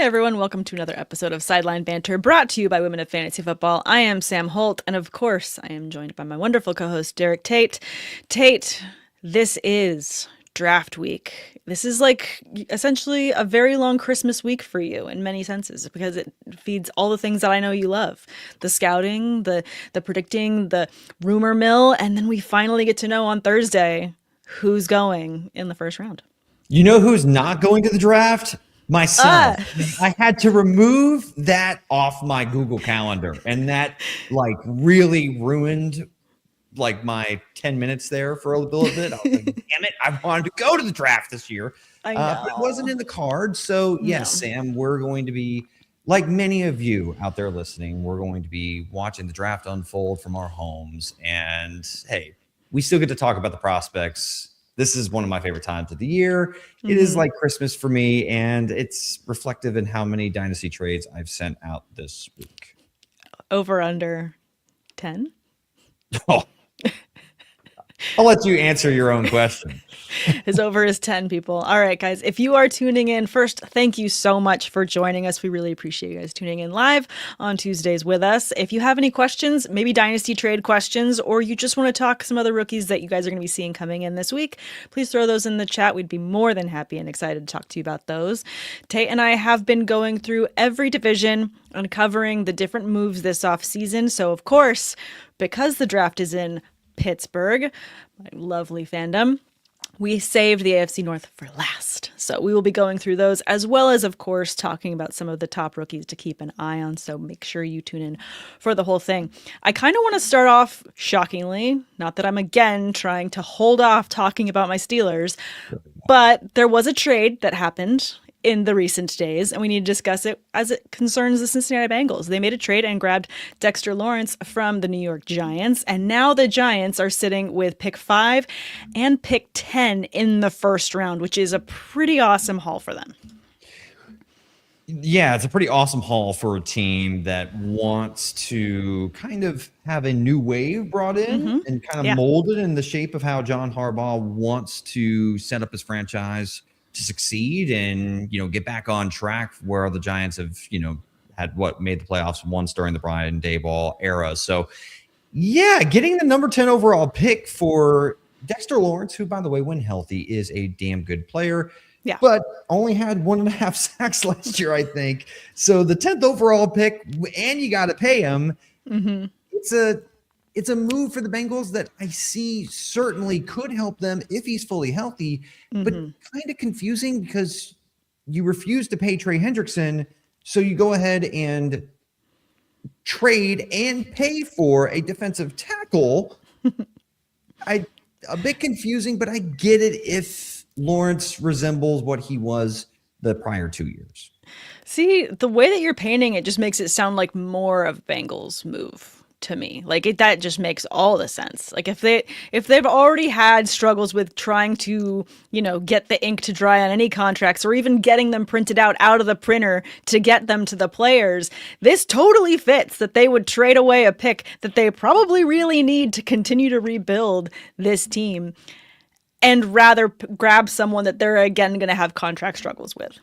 everyone. Welcome to another episode of Sideline Banter, brought to you by Women of Fantasy Football. I am Sam Holt, and of course, I am joined by my wonderful co-host, Derek Tate. Tate, this is draft week. This is like essentially a very long Christmas week for you in many senses, because it feeds all the things that I know you love. The scouting, the predicting, the rumor mill, and then we finally get to know on Thursday who's going in the first round. You know who's not going to the draft? Myself. I had to remove that off my Google Calendar, and that like really ruined like my 10 minutes there for a little bit. I was like, damn it, I wanted to go to the draft this year. But it wasn't in the card. So yes, Sam, we're going to be, like many of you out there listening, we're going to be watching the draft unfold from our homes. And hey, we still get to talk about the prospects. This is one of my favorite times of the year. Mm-hmm. It is like Christmas for me, and it's reflective in how many dynasty trades I've sent out this week. Over under 10? Oh. I'll let you answer your own question. His over is 10, people. All right, guys, if you are tuning in, first, thank you so much for joining us. We really appreciate you guys tuning in live on Tuesdays with us. If you have any questions, maybe dynasty trade questions, or you just want to talk some other rookies that you guys are going to be seeing coming in this week, please throw those in the chat. We'd be more than happy and excited to talk to you about those. Tate and I have been going through every division and covering the different moves this offseason. So, of course, because the draft is in Pittsburgh, my lovely fandom, we saved the AFC North for last. So we will be going through those, as well as, of course, talking about some of the top rookies to keep an eye on. So make sure you tune in for the whole thing. I kind of want to start off shockingly, not that I'm again trying to hold off talking about my Steelers, but there was a trade that happened in the recent days, and we need to discuss it as it concerns the Cincinnati Bengals. They made a trade and grabbed Dexter Lawrence from the New York Giants, and now the Giants are sitting with pick 5 and pick 10 in the first round, which is a pretty awesome haul for them. Yeah, it's a pretty awesome haul for a team that wants to kind of have a new wave brought in and kind of molded in the shape of how John Harbaugh wants to set up his franchise to succeed and, get back on track where the Giants have, had made the playoffs once during the Brian Daboll era. So yeah, getting the number 10 overall pick for Dexter Lawrence, who, by the way, when healthy, is a damn good player. Yeah. But only had 1.5 sacks last year, I think. So the 10th overall pick, and you got to pay him. Mm-hmm. It's a move for the Bengals that I see certainly could help them if he's fully healthy, but kind of confusing because you refuse to pay Trey Hendrickson. So you go ahead and trade and pay for a defensive tackle. A bit confusing, but I get it if Lawrence resembles what he was the prior 2 years. See, the way that you're painting it just makes it sound like more of Bengals move to me. Like that just makes all the sense. Like if they've already had struggles with trying to, get the ink to dry on any contracts, or even getting them printed out of the printer to get them to the players, this totally fits that they would trade away a pick that they probably really need to continue to rebuild this team, and rather grab someone that they're again going to have contract struggles with.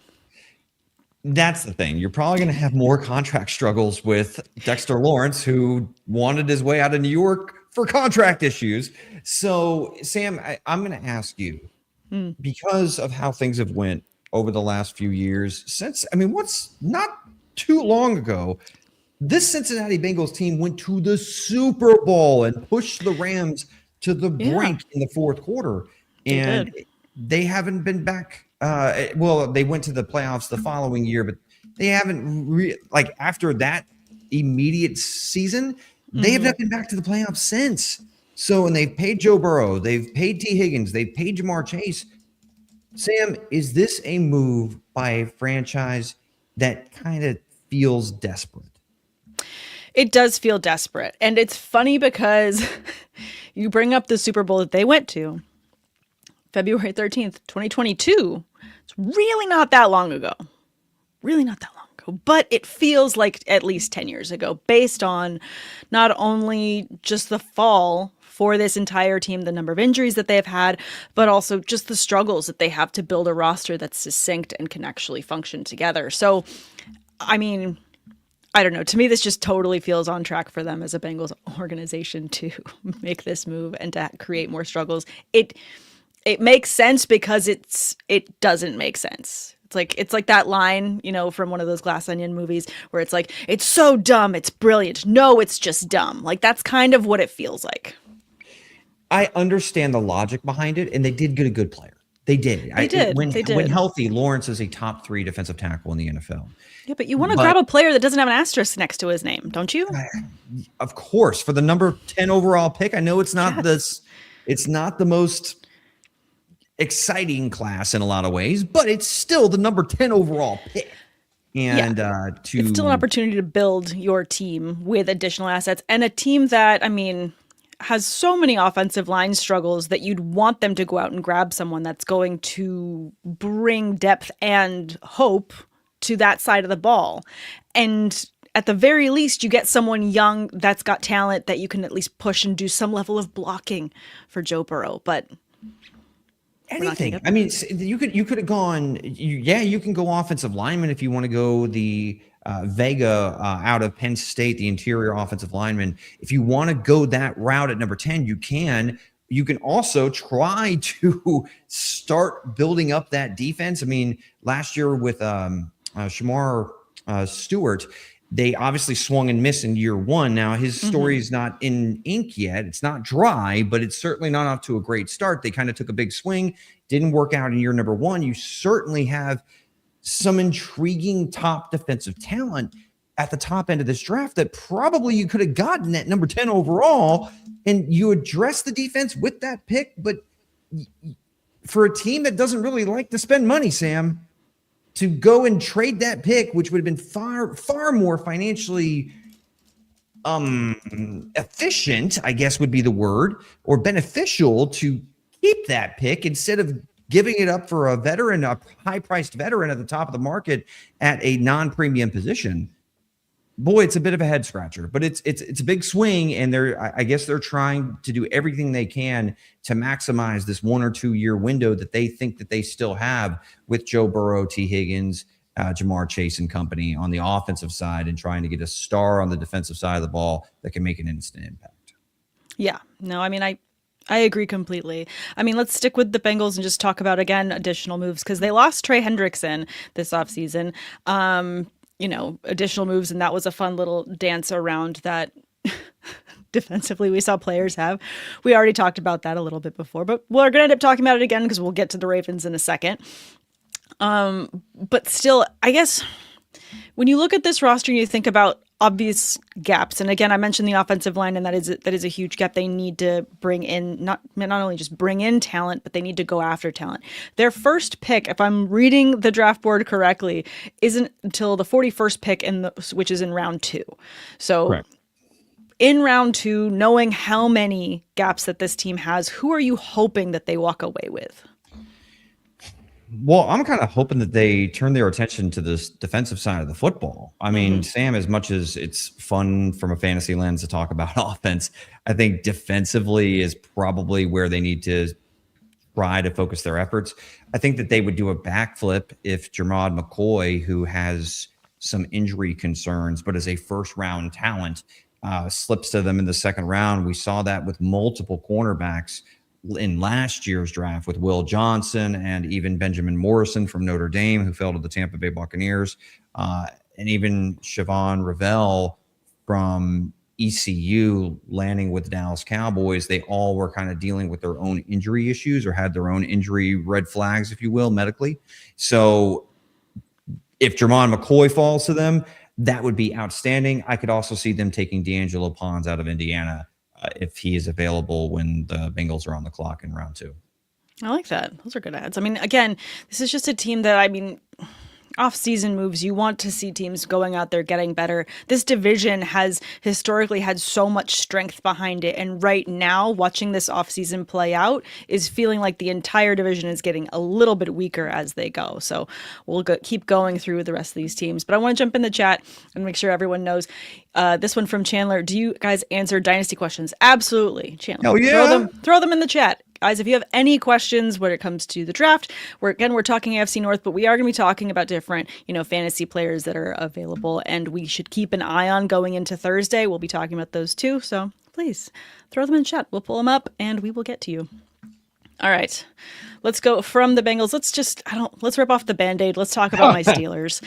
That's the thing. You're probably going to have more contract struggles with Dexter Lawrence, who wanted his way out of New York for contract issues. So, Sam, I'm going to ask you, because of how things have went over the last few years, what's not too long ago, this Cincinnati Bengals team went to the Super Bowl and pushed the Rams to the brink in the fourth quarter. And they haven't been back. They went to the playoffs the following year, but they haven't after that immediate season, they have not been back to the playoffs since. So, and they've paid Joe Burrow, they've paid T. Higgins, they've paid Jamar Chase. Sam, is this a move by a franchise that kind of feels desperate? It does feel desperate. And it's funny because you bring up the Super Bowl that they went to, February 13th, 2022. It's really not that long ago. But it feels like at least 10 years ago, based on not only just the fall for this entire team, the number of injuries that they've had, but also just the struggles that they have to build a roster that's succinct and can actually function together. So, I mean, I don't know. To me, this just totally feels on track for them as a Bengals organization to make this move and to create more struggles. It makes sense because it doesn't make sense. It's like that line, from one of those Glass Onion movies where it's like, it's so dumb, it's brilliant. No, it's just dumb. Like, that's kind of what it feels like. I understand the logic behind it, and they did get a good player. They did. They did. When healthy, Lawrence is a top 3 defensive tackle in the NFL. Yeah, but you want to grab a player that doesn't have an asterisk next to his name, don't you? Of course, for the number 10 overall pick. I know it's not it's not the most exciting class in a lot of ways, but it's still the number 10 overall pick. And it's still an opportunity to build your team with additional assets, and a team that, has so many offensive line struggles that you'd want them to go out and grab someone that's going to bring depth and hope to that side of the ball. And at the very least, you get someone young that's got talent that you can at least push and do some level of blocking for Joe Burrow. But anything. You could have gone. You can go offensive lineman if you want to go the Vega out of Penn State, the interior offensive lineman. If you want to go that route at number 10, you can. You can also try to start building up that defense. Last year with Shamar Stewart, they obviously swung and missed in year 1. Now, his story is not in ink yet. It's not dry, but it's certainly not off to a great start. They kind of took a big swing, didn't work out in year number 1. You certainly have some intriguing top defensive talent at the top end of this draft that probably you could have gotten at number 10 overall, and you address the defense with that pick. But for a team that doesn't really like to spend money, Sam, to go and trade that pick, which would have been far, far more financially efficient, I guess would be the word, or beneficial to keep that pick instead of giving it up for a veteran, a high-priced veteran at the top of the market at a non-premium position. Boy, it's a bit of a head scratcher, but it's a big swing, and I guess they're trying to do everything they can to maximize this 1 or 2 year window that they think that they still have with Joe Burrow, T. Higgins, Jamar Chase and company on the offensive side, and trying to get a star on the defensive side of the ball that can make an instant impact. Yeah, no, I agree completely. Let's stick with the Bengals and just talk about, again, additional moves, because they lost Trey Hendrickson this offseason. Additional moves, and that was a fun little dance around that defensively we saw players have. We already talked about that a little bit before, but we're going to end up talking about it again because we'll get to the Ravens in a second. But still, I guess when you look at this roster and you think about obvious gaps, and again, I mentioned the offensive line, and that is a huge gap. They need to bring in, not only just bring in talent, but they need to go after talent. Their first pick, if I'm reading the draft board correctly, isn't until the 41st pick which is in round 2. So correct. In round 2, knowing how many gaps that this team has, who are you hoping that they walk away with? Well, I'm kind of hoping that they turn their attention to this defensive side of the football. Sam, as much as it's fun from a fantasy lens to talk about offense, I think defensively is probably where they need to try to focus their efforts. I think that they would do a backflip if Jermod McCoy, who has some injury concerns, but is a first-round talent, slips to them in the second round. We saw that with multiple cornerbacks in last year's draft with Will Johnson and even Benjamin Morrison from Notre Dame, who fell to the Tampa Bay Buccaneers, and even Siobhan Revell from ECU landing with the Dallas Cowboys. They all were kind of dealing with their own injury issues or had their own injury red flags, if you will, medically. So if Jermon McCoy falls to them, that would be outstanding. I could also see them taking D'Angelo Pons out of Indiana if he is available when the Bengals are on the clock in round 2. I like that. Those are good ads. Again, this is just a team that, off-season moves. You want to see teams going out there getting better. This division has historically had so much strength behind it, and right now, watching this off-season play out is feeling like the entire division is getting a little bit weaker as they go. So we'll keep going through the rest of these teams. But I want to jump in the chat and make sure everyone knows. This one from Chandler. Do you guys answer dynasty questions? Absolutely, Chandler. Oh yeah. Throw them in the chat. Guys, if you have any questions when it comes to the draft, we're talking AFC North, but we are going to be talking about different, fantasy players that are available, and we should keep an eye on going into Thursday. We'll be talking about those too, so please throw them in chat. We'll pull them up, and we will get to you. All right, let's go from the Bengals. Let's rip off the Band-Aid. Let's talk about my Steelers,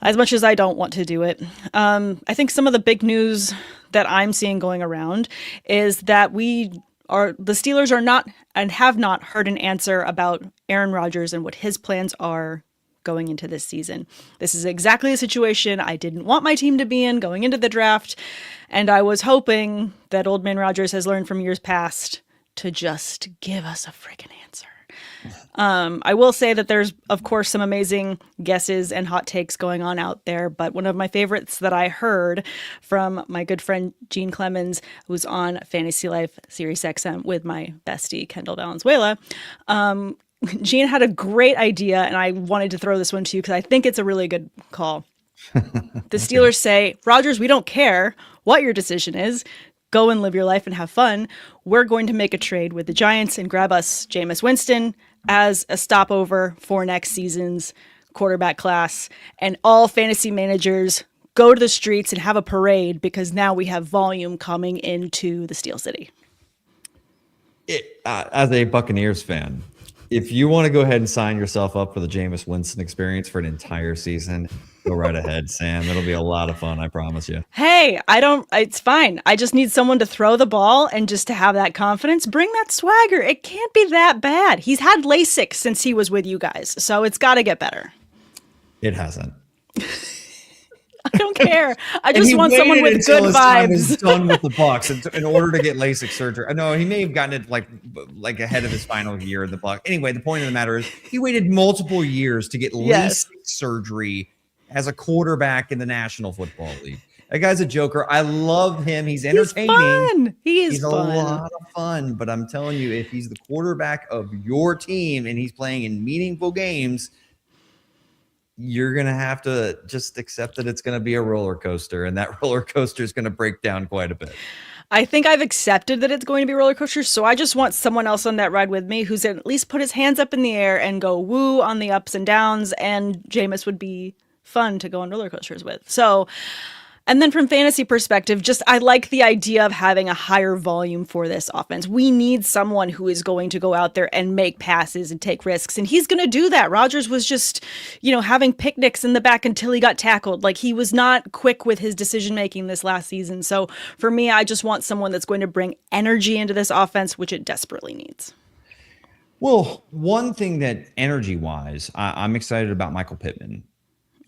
as much as I don't want to do it. I think some of the big news that I'm seeing going around is that the Steelers are not and have not heard an answer about Aaron Rodgers and what his plans are going into this season. This is exactly the situation I didn't want my team to be in going into the draft, and I was hoping that old man Rodgers has learned from years past to just give us a freaking answer. I will say that there's, of course, some amazing guesses and hot takes going on out there, but one of my favorites that I heard from my good friend Gene Clemens, who's on Fantasy Life Sirius XM with my bestie Kendall Valenzuela, Gene had a great idea, and I wanted to throw this one to you because I think it's a really good call. The Steelers say, Rodgers, we don't care what your decision is. Go and live your life and have fun. We're going to make a trade with the Giants and grab us Jameis Winston as a stopover for next season's quarterback class. And all fantasy managers go to the streets and have a parade because now we have volume coming into the Steel City. As a Buccaneers fan, if you want to go ahead and sign yourself up for the Jameis Winston experience for an entire season, go right ahead, Sam. It'll be a lot of fun, I promise you. Hey, it's fine. I just need someone to throw the ball and just to have that confidence. Bring that swagger. It can't be that bad. He's had LASIK since he was with you guys, so it's got to get better. It hasn't. I don't care. I just want someone with good vibes. He was done with the Bucs in order to get LASIK surgery. No, he may have gotten it like ahead of his final year in the Bucs. Anyway, the point of the matter is he waited multiple years to get LASIK surgery as a quarterback in the National Football League. That guy's a joker. I love him. He's entertaining. He's fun. He's fun. A lot of fun. But I'm telling you, if he's the quarterback of your team and he's playing in meaningful games, you're going to have to just accept that it's going to be a roller coaster, and that roller coaster is going to break down quite a bit. I think I've accepted that it's going to be a roller coaster, so I just want someone else on that ride with me who's at least put his hands up in the air and go woo on the ups and downs, and Jameis would be fun to go on roller coasters with. So, and then from fantasy perspective, I like the idea of having a higher volume for this offense. We need someone who is going to go out there and make passes and take risks, and he's going to do that. Rodgers was just, having picnics in the back until he got tackled. Like, he was not quick with his decision making this last season. So for me, I just want someone that's going to bring energy into this offense, which it desperately needs. Well, one thing that energy-wise, I'm excited about Michael Pittman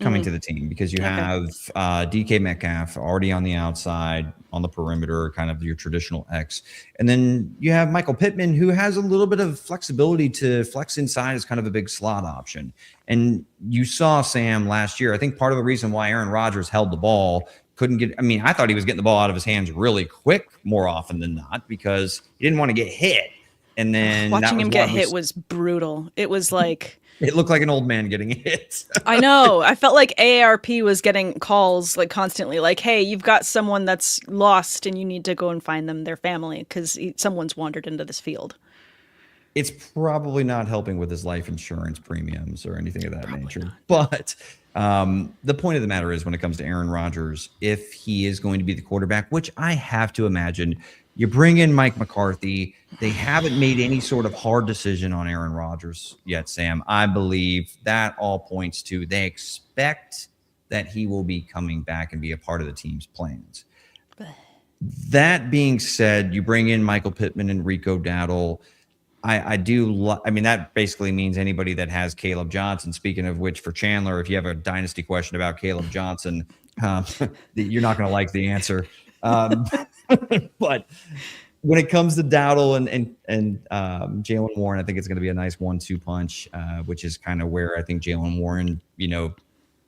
coming to the team, because you have DK Metcalf already on the outside, on the perimeter, kind of your traditional X. And then you have Michael Pittman, who has a little bit of flexibility to flex inside as kind of a big slot option. And you saw Sam last year. I think part of the reason why Aaron Rodgers held the ball, I thought he was getting the ball out of his hands really quick more often than not, because he didn't want to get hit. And then watching him get hit was brutal. It was like... It looked like an old man getting hit. I know. I felt like AARP was getting calls like constantly, like, hey, you've got someone that's lost and you need to go and find them, their family, because someone's wandered into this field. It's probably not helping with his life insurance premiums or anything of that nature. Not. But the point of the matter is, when it comes to Aaron Rodgers, if he is going to be the quarterback, which I have to imagine, you bring in Mike McCarthy. They haven't made any sort of hard decision on Aaron Rodgers yet, Sam. I believe that all points to they expect that he will be coming back and be a part of the team's plans. That being said, you bring in Michael Pittman and Rico Dowdle. That basically means anybody that has Caleb Johnson. Speaking of which, for Chandler, if you have a dynasty question about Caleb Johnson, you're not going to like the answer. But when it comes to Dowdle and Jaylen Warren, I think it's going to be a nice 1-2 punch, which is kind of where I think Jaylen Warren,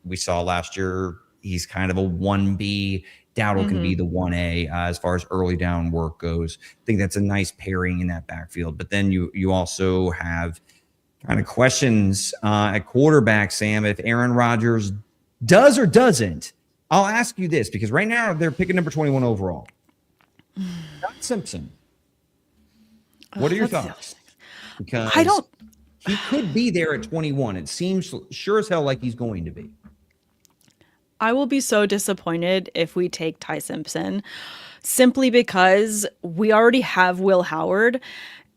we saw last year, he's kind of a 1B. Dowdle can be the 1A as far as early down work goes. I think that's a nice pairing in that backfield. But then you also have kind of questions at quarterback, Sam. If Aaron Rodgers does or doesn't, I'll ask you this, because right now they're picking number 21 overall. Scott Simpson. What are your thoughts? Because he could be there at 21. It seems sure as hell like he's going to be. I will be so disappointed if we take Ty Simpson, simply because we already have Will Howard,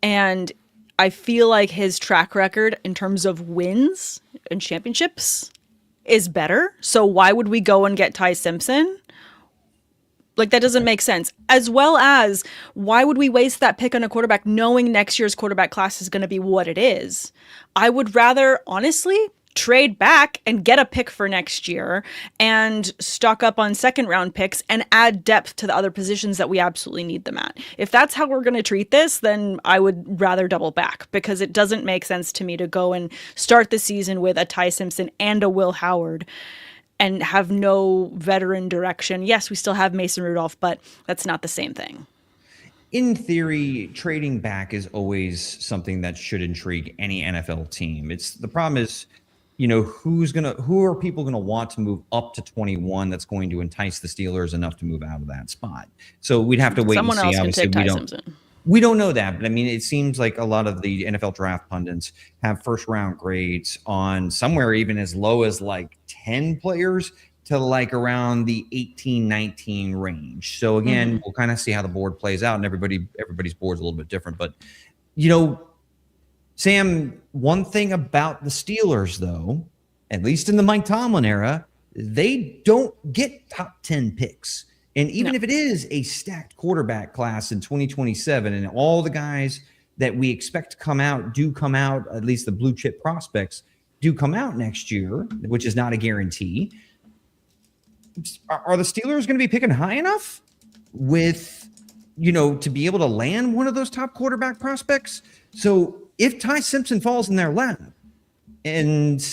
and I feel like his track record in terms of wins and championships is better. So why would we go and get Ty Simpson? Like, that doesn't make sense. As well as, why would we waste that pick on a quarterback knowing next year's quarterback class is going to be what it is? I would rather, honestly, trade back and get a pick for next year and stock up on second round picks and add depth to the other positions that we absolutely need them at. If that's how we're going to treat this, then I would rather double back, because it doesn't make sense to me to go and start the season with a Ty Simpson and a Will Howard and have no veteran direction. Yes, we still have Mason Rudolph, but that's not the same thing. In theory, trading back is always something that should intrigue any NFL team. The problem is, who are people going to want to move up to 21 that's going to entice the Steelers enough to move out of that spot? So we'd have to wait and see. Someone else can take Ty Simpson. We don't know that, but I mean, it seems like a lot of the NFL draft pundits have first round grades on somewhere even as low as like 10 players to like around the 18, 19 range. So again, we'll kind of see how the board plays out, and everybody's board's a little bit different. But, Sam, one thing about the Steelers, though, at least in the Mike Tomlin era, they don't get top 10 picks. And even if it is a stacked quarterback class in 2027 and all the guys that we expect to come out, at least the blue chip prospects do come out next year, which is not a guarantee. Are the Steelers going to be picking high enough to be able to land one of those top quarterback prospects? So if Ty Simpson falls in their lap, and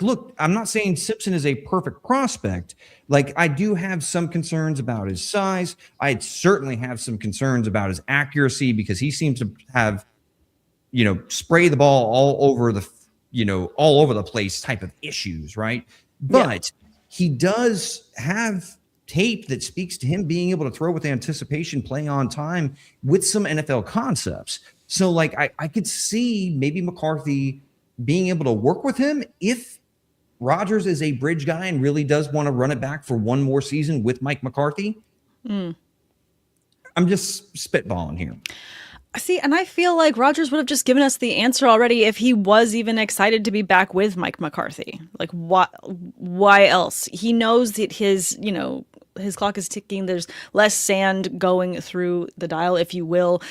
look, I'm not saying Simpson is a perfect prospect. Like, I do have some concerns about his size. I certainly have some concerns about his accuracy, because he seems to have, spray the ball all over the place type of issues, right? But he does have tape that speaks to him being able to throw with anticipation, play on time with some NFL concepts. So, like, I could see maybe McCarthy being able to work with him if Rodgers is a bridge guy and really does want to run it back for one more season with Mike McCarthy. I'm just spitballing here. See, and I feel like Rodgers would have just given us the answer already if he was even excited to be back with Mike McCarthy. Like, why else? He knows that his clock is ticking. There's less sand going through the dial, if you will.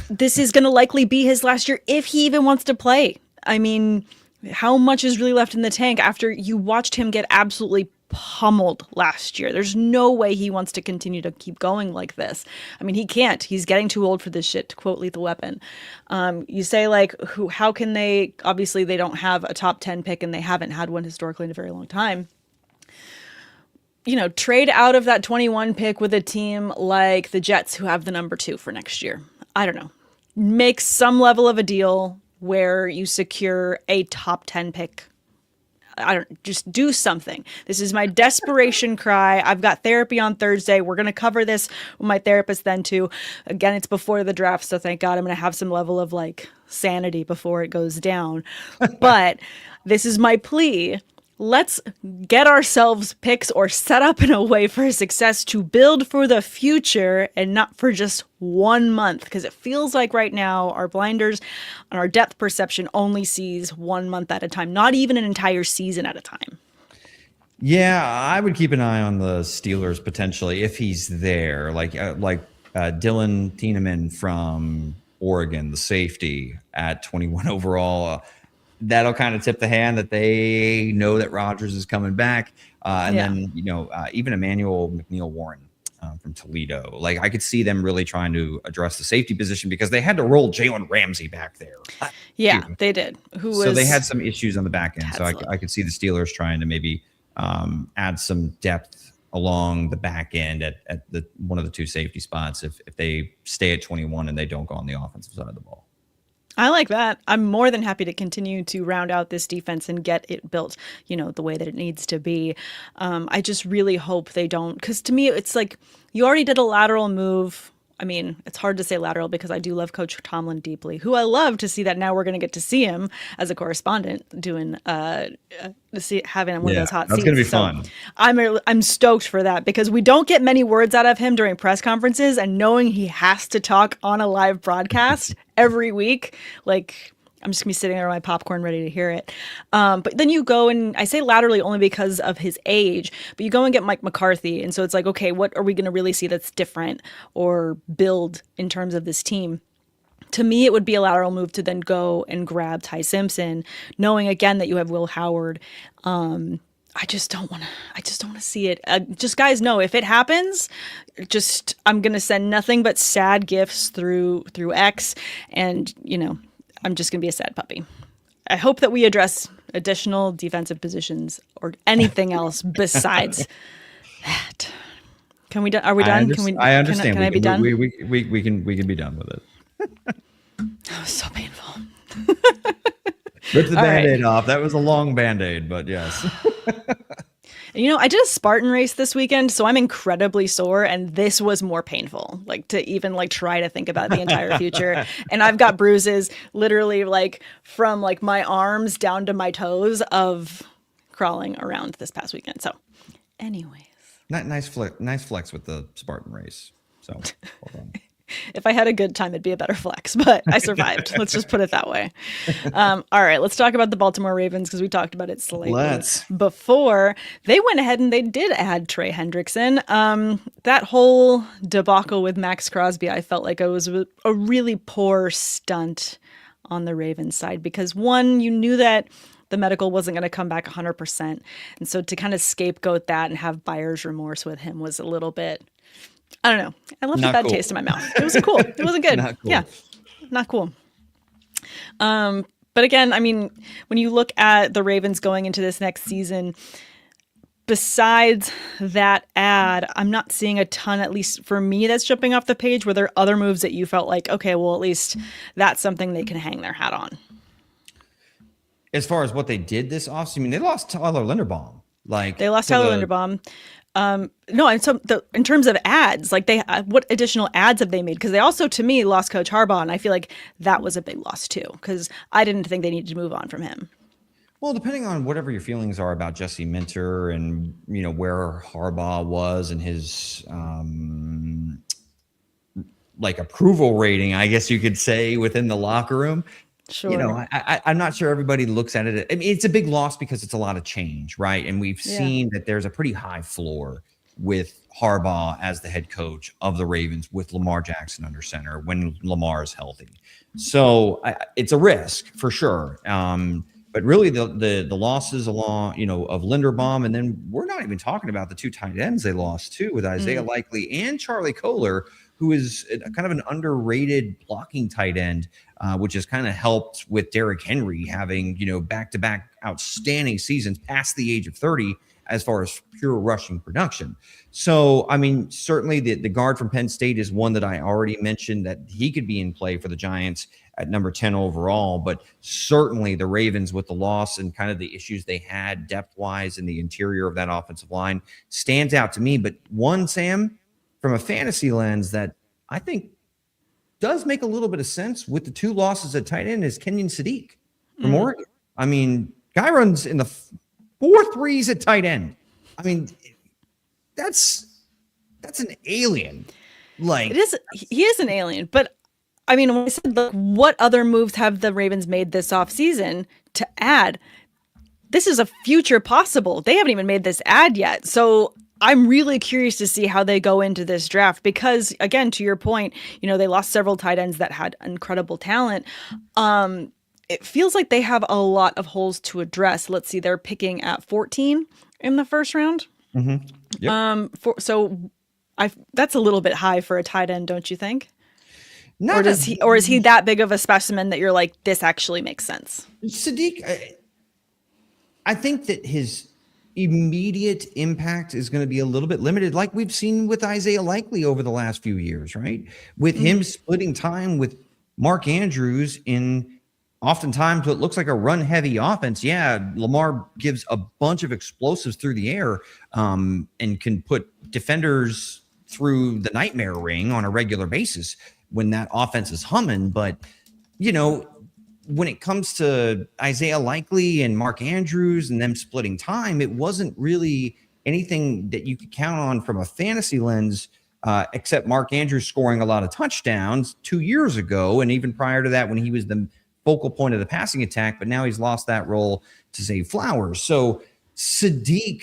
This is going to likely be his last year if he even wants to play. I mean, how much is really left in the tank after you watched him get absolutely pummeled last year? There's no way he wants to continue to keep going like this. I mean, he can't. He's getting too old for this shit, to quote Lethal Weapon. You say, like, how can they? Obviously, they don't have a top 10 pick, and they haven't had one historically in a very long time. Trade out of that 21 pick with a team like the Jets, who have the number 2 for next year. I don't know. Make some level of a deal where you secure a top 10 pick. Just do something. This is my desperation cry. I've got therapy on Thursday. We're going to cover this with my therapist then too. Again, it's before the draft, so thank God I'm going to have some level of sanity before it goes down. But this is my plea. Let's get ourselves picks or set up in a way for success to build for the future and not for just 1 month. Because it feels like right now our blinders and our depth perception only sees 1 month at a time, not even an entire season at a time. Yeah, I would keep an eye on the Steelers potentially if he's there. Like Dylan Tiedemann from Oregon, the safety at 21 overall. That'll kind of tip the hand that they know that Rodgers is coming back. And then, even Emmanuel McNeil Warren from Toledo. Like I could see them really trying to address the safety position because they had to roll Jalen Ramsey back there. Yeah, they did. So they had some issues on the back end. So I could see the Steelers trying to maybe add some depth along the back end at the one of the two safety spots if they stay at 21 and they don't go on the offensive side of the ball. I like that. I'm more than happy to continue to round out this defense and get it built, the way that it needs to be. I just really hope they don't, because to me, it's like you already did a lateral move. I mean, it's hard to say lateral because I do love Coach Tomlin deeply, who I love to see that now we're going to get to see him as a correspondent doing having one of those hot seats. That's going to be fun. I'm stoked for that because we don't get many words out of him during press conferences, and knowing he has to talk on a live broadcast every week, like I'm just gonna be sitting there with my popcorn ready to hear it. But then you go, and I say laterally only because of his age, but you go and get Mike McCarthy. And so it's like, okay, what are we going to really see that's different or build in terms of this team? To me, it would be a lateral move to then go and grab Ty Simpson, knowing again that you have Will Howard. I just don't want to see it. Just guys know if it happens, I'm going to send nothing but sad gifts through X, and I'm just going to be a sad puppy. I hope that we address additional defensive positions or anything else besides that. Can we? Are we done? I understand. Can I be done? We can be done with it. That was so painful. Rip the Band-Aid off. That was a long Band-Aid, but yes. I did a Spartan race this weekend, so I'm incredibly sore, and this was more painful, like to even try to think about the entire future. And I've got bruises literally from my arms down to my toes of crawling around this past weekend. So anyways. Nice flex with the Spartan race. So hold on. If I had a good time, it'd be a better flex, but I survived. Let's just put it that way. All right, let's talk about the Baltimore Ravens because we talked about it slightly before. They went ahead and they did add Trey Hendrickson. That whole debacle with Max Crosby, I felt like it was a really poor stunt on the Ravens side because, one, you knew that the medical wasn't going to come back 100%. And so to kind of scapegoat that and have buyer's remorse with him was a little bit... I don't know. I left a bad taste in my mouth. It wasn't cool. It wasn't good. Not cool. Yeah, not cool. But again, I mean, when you look at the Ravens going into this next season, besides that ad, I'm not seeing a ton, at least for me, that's jumping off the page. Were there other moves that you felt like, okay, well, at least that's something they can hang their hat on? As far as what they did this offseason, I mean, they lost Tyler Linderbaum. They lost Tyler Linderbaum. No, and so in terms of ads, what additional ads have they made? Because they also, to me, lost Coach Harbaugh, and I feel like that was a big loss too. Because I didn't think they needed to move on from him. Well, depending on whatever your feelings are about Jesse Minter and where Harbaugh was and his approval rating, I guess you could say, within the locker room. Sure. I'm not sure everybody looks at it. I mean, it's a big loss because it's a lot of change, right? And we've seen that there's a pretty high floor with Harbaugh as the head coach of the Ravens with Lamar Jackson under center when Lamar is healthy. So it's a risk for sure. But really the losses along, of Linderbaum, and then we're not even talking about the two tight ends they lost too with Isaiah Likely and Charlie Kohler, who is kind of an underrated blocking tight end, which has kind of helped with Derrick Henry having, back-to-back outstanding seasons past the age of 30 as far as pure rushing production. So, I mean, certainly the guard from Penn State is one that I already mentioned that he could be in play for the Giants at number 10 overall, but certainly the Ravens with the loss and kind of the issues they had depth-wise in the interior of that offensive line stands out to me. But one, Sam, from a fantasy lens that I think does make a little bit of sense with the two losses at tight end is Kenyon Sadiq from Oregon. I mean, guy runs in the 4.3s at tight end. I mean, that's an alien. It is. He is an alien. But I mean, when I said, look, what other moves have the Ravens made this offseason to add? This is a future possible. They haven't even made this ad yet. So I'm really curious to see how they go into this draft because, again, to your point, they lost several tight ends that had incredible talent. It feels like they have a lot of holes to address. Let's see, they're picking at 14 in the first round. Mm-hmm. Yep. So That's a little bit high for a tight end, don't you think? Not Or is he that big of a specimen that you're like, this actually makes sense? Sadiq, I think that his immediate impact is going to be a little bit limited, like we've seen with Isaiah Likely over the last few years, right? With him splitting time with Mark Andrews in oftentimes what looks like a run-heavy offense. Yeah, Lamar gives a bunch of explosives through the air and can put defenders through the nightmare ring on a regular basis when that offense is humming. But, when it comes to Isaiah Likely and Mark Andrews and them splitting time, it wasn't really anything that you could count on from a fantasy lens, except Mark Andrews scoring a lot of touchdowns 2 years ago. And even prior to that, when he was the focal point of the passing attack, but now he's lost that role to Zay Flowers. So Sadiq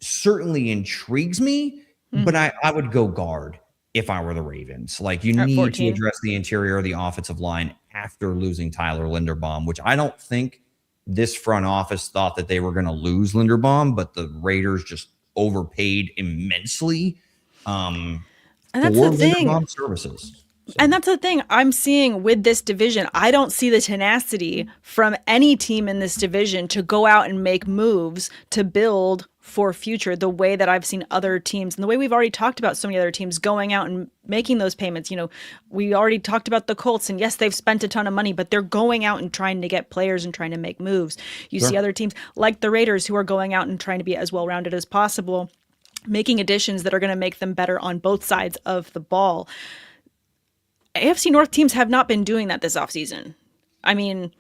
certainly intrigues me, but I would go guard if I were the Ravens. Like, you need 14 to address the interior of the offensive line after losing Tyler Linderbaum, which I don't think this front office thought that they were going to lose Linderbaum, but the Raiders just overpaid immensely and that's the thing. Linderbaum services. So. And that's the thing I'm seeing with this division. I don't see the tenacity from any team in this division to go out and make moves to build for future the way that I've seen other teams and the way we've already talked about so many other teams going out and making those payments. We already talked about the Colts, and yes, they've spent a ton of money, but they're going out and trying to get players and trying to make moves. You see other teams like the Raiders who are going out and trying to be as well-rounded as possible, making additions that are going to make them better on both sides of the ball. AFC North teams have not been doing that this offseason. I mean,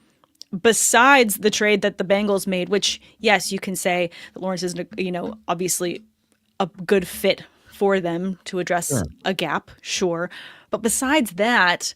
besides the trade that the Bengals made, which, yes, you can say that Lawrence is, obviously a good fit for them to address a gap, sure. But besides that,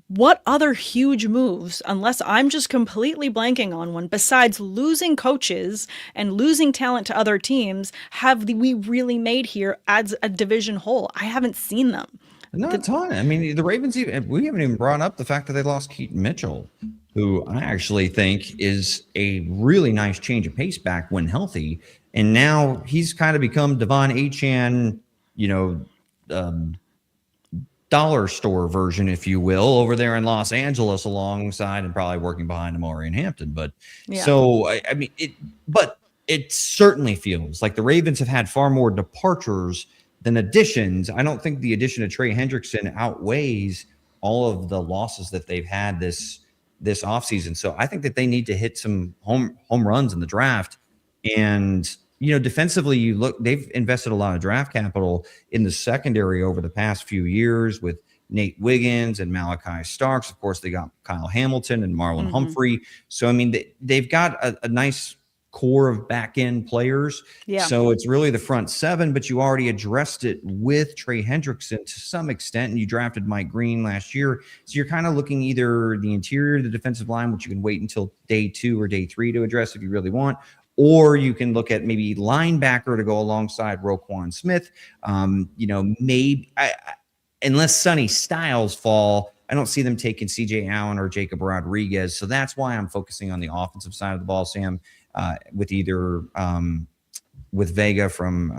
what other huge moves, unless I'm just completely blanking on one, besides losing coaches and losing talent to other teams, have we really made here as a division whole? I haven't seen them. Not a ton. I mean, the Ravens, we haven't even brought up the fact that they lost Keaton Mitchell, who I actually think is a really nice change of pace back when healthy. And now he's kind of become Devon Achane, dollar store version, if you will, over there in Los Angeles, alongside and probably working behind Amari and Hampton. But so, I mean, it certainly feels like the Ravens have had far more departures than additions. I don't think the addition of Trey Hendrickson outweighs all of the losses that they've had this offseason. So I think that they need to hit some home runs in the draft. And, defensively, they've invested a lot of draft capital in the secondary over the past few years with Nate Wiggins and Malachi Starks. Of course, they got Kyle Hamilton and Marlon Humphrey. So, I mean, they've got a nice core of back-end players. Yeah. So it's really the front seven, but you already addressed it with Trey Hendrickson to some extent, and you drafted Mike Green last year. So you're kind of looking either the interior of the defensive line, which you can wait until day 2 or day 3 to address if you really want, or you can look at maybe linebacker to go alongside Roquan Smith. Maybe unless Sonny Styles fall, I don't see them taking C.J. Allen or Jacob Rodriguez. So that's why I'm focusing on the offensive side of the ball, Sam. With either with Vega from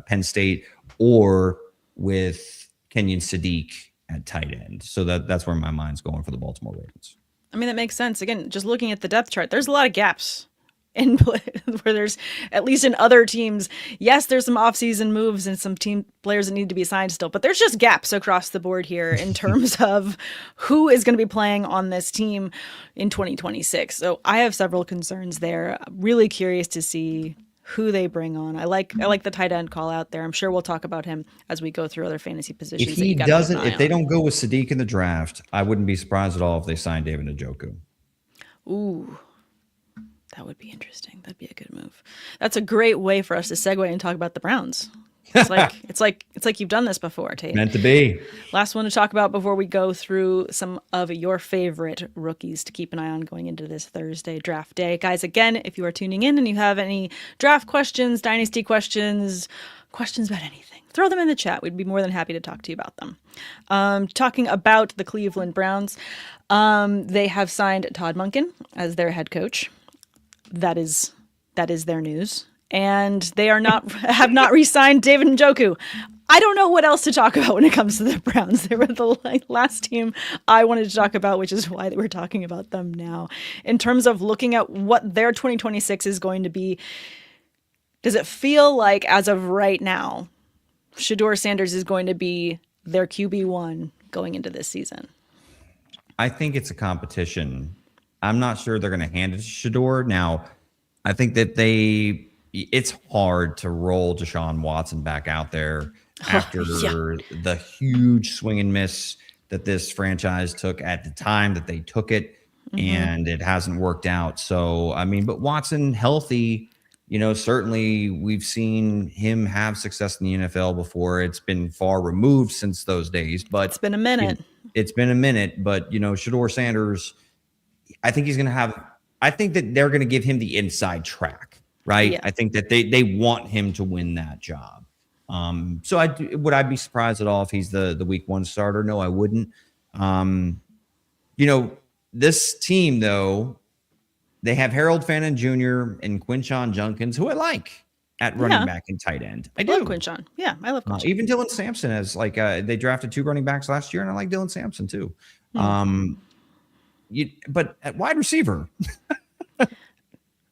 Penn State or with Kenyon Sadiq at tight end. So that's where my mind's going for the Baltimore Ravens. I mean, that makes sense. Again, just looking at the depth chart, there's a lot of gaps in play where there's, at least in other teams, yes, there's some offseason moves and some team players that need to be signed still, but there's just gaps across the board here in terms of who is going to be playing on this team in 2026. So I have several concerns there. Really curious to see who they bring on. I like the tight end call out there. I'm sure we'll talk about him as we go through other fantasy positions. If they don't go with Sadiq in the draft, I wouldn't be surprised at all if they signed David Njoku. Ooh. That would be interesting. That'd be a good move. That's a great way for us to segue and talk about the Browns. It's like you've done this before, Tate. Meant to be. Last one to talk about before we go through some of your favorite rookies to keep an eye on going into this Thursday draft day. Guys, again, if you are tuning in and you have any draft questions, dynasty questions about anything, throw them in the chat. We'd be more than happy to talk to you about them. Talking about the Cleveland Browns, they have signed Todd Monken as their head coach. That is their news, and they have not re-signed David Njoku. I don't know what else to talk about when it comes to the Browns. They were the last team I wanted to talk about, which is why we're talking about them now. In terms of looking at what their 2026 is going to be, does it feel like, as of right now, Shedeur Sanders is going to be their QB1 going into this season? I think it's a competition. I'm not sure they're going to hand it to Shedeur. Now, I think that it's hard to roll Deshaun Watson back out there after the huge swing and miss that this franchise took at the time that they took it, and it hasn't worked out. So, I mean, but Watson healthy, certainly we've seen him have success in the NFL before. It's been far removed since those days, but it's been a minute. It's been a minute, but Shedeur Sanders, I think that they're going to give him the inside track, right? Yeah. I think that they want him to win that job. So would I be surprised at all if he's the week 1 starter? No, I wouldn't. This team though, they have Harold Fannin Jr. and Quinshon Judkins, who I like at running back and tight end. I love Quinshon. Yeah, I love Quinshon. Even Dylan Sampson has they drafted 2 running backs last year, and I like Dylan Sampson too. But at wide receiver,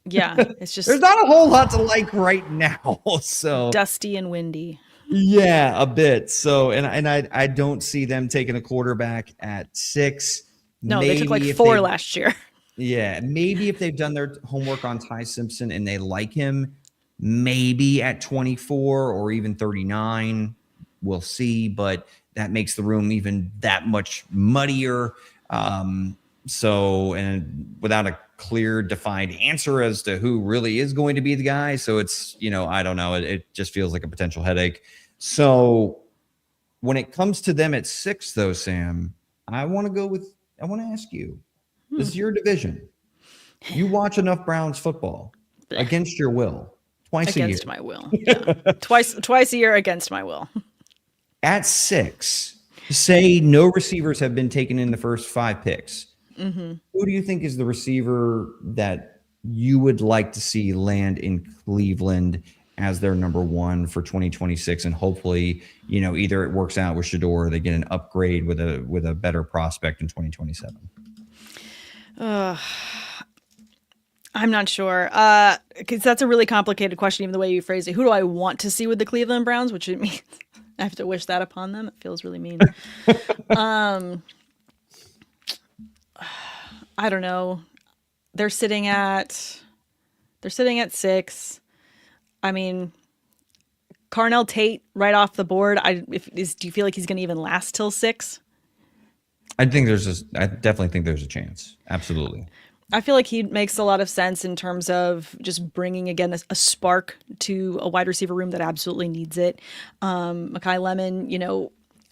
yeah, it's just there's not a whole lot to like right now. So dusty and windy. Yeah, a bit. So and I don't see them taking a quarterback at 6. No, they took like 4 last year. Yeah, maybe if they've done their homework on Ty Simpson and they like him, maybe at 24 or even 39, we'll see. But that makes the room even that much muddier. So, and without a clear, defined answer as to who really is going to be the guy. So it's, I don't know. It just feels like a potential headache. So when it comes to them at 6, though, Sam, I want to ask you, this is your division. You watch enough Browns football against your will, twice a year. Against my will. Yeah. twice a year against my will. At 6, say no receivers have been taken in the first 5 picks. Who do you think is the receiver that you would like to see land in Cleveland as their number 1 for 2026? And hopefully, either it works out with Shedeur or they get an upgrade with a better prospect in 2027. I'm not sure. Because that's a really complicated question, even the way you phrase it. Who do I want to see with the Cleveland Browns? Which it means I have to wish that upon them. It feels really mean. I don't know. They're sitting at 6. I mean, Carnell Tate right off the board. Do you feel like he's going to even last till 6? I definitely think there's a chance. Absolutely. I feel like he makes a lot of sense in terms of just bringing, again, a spark to a wide receiver room that absolutely needs it. Mekhi Lemon,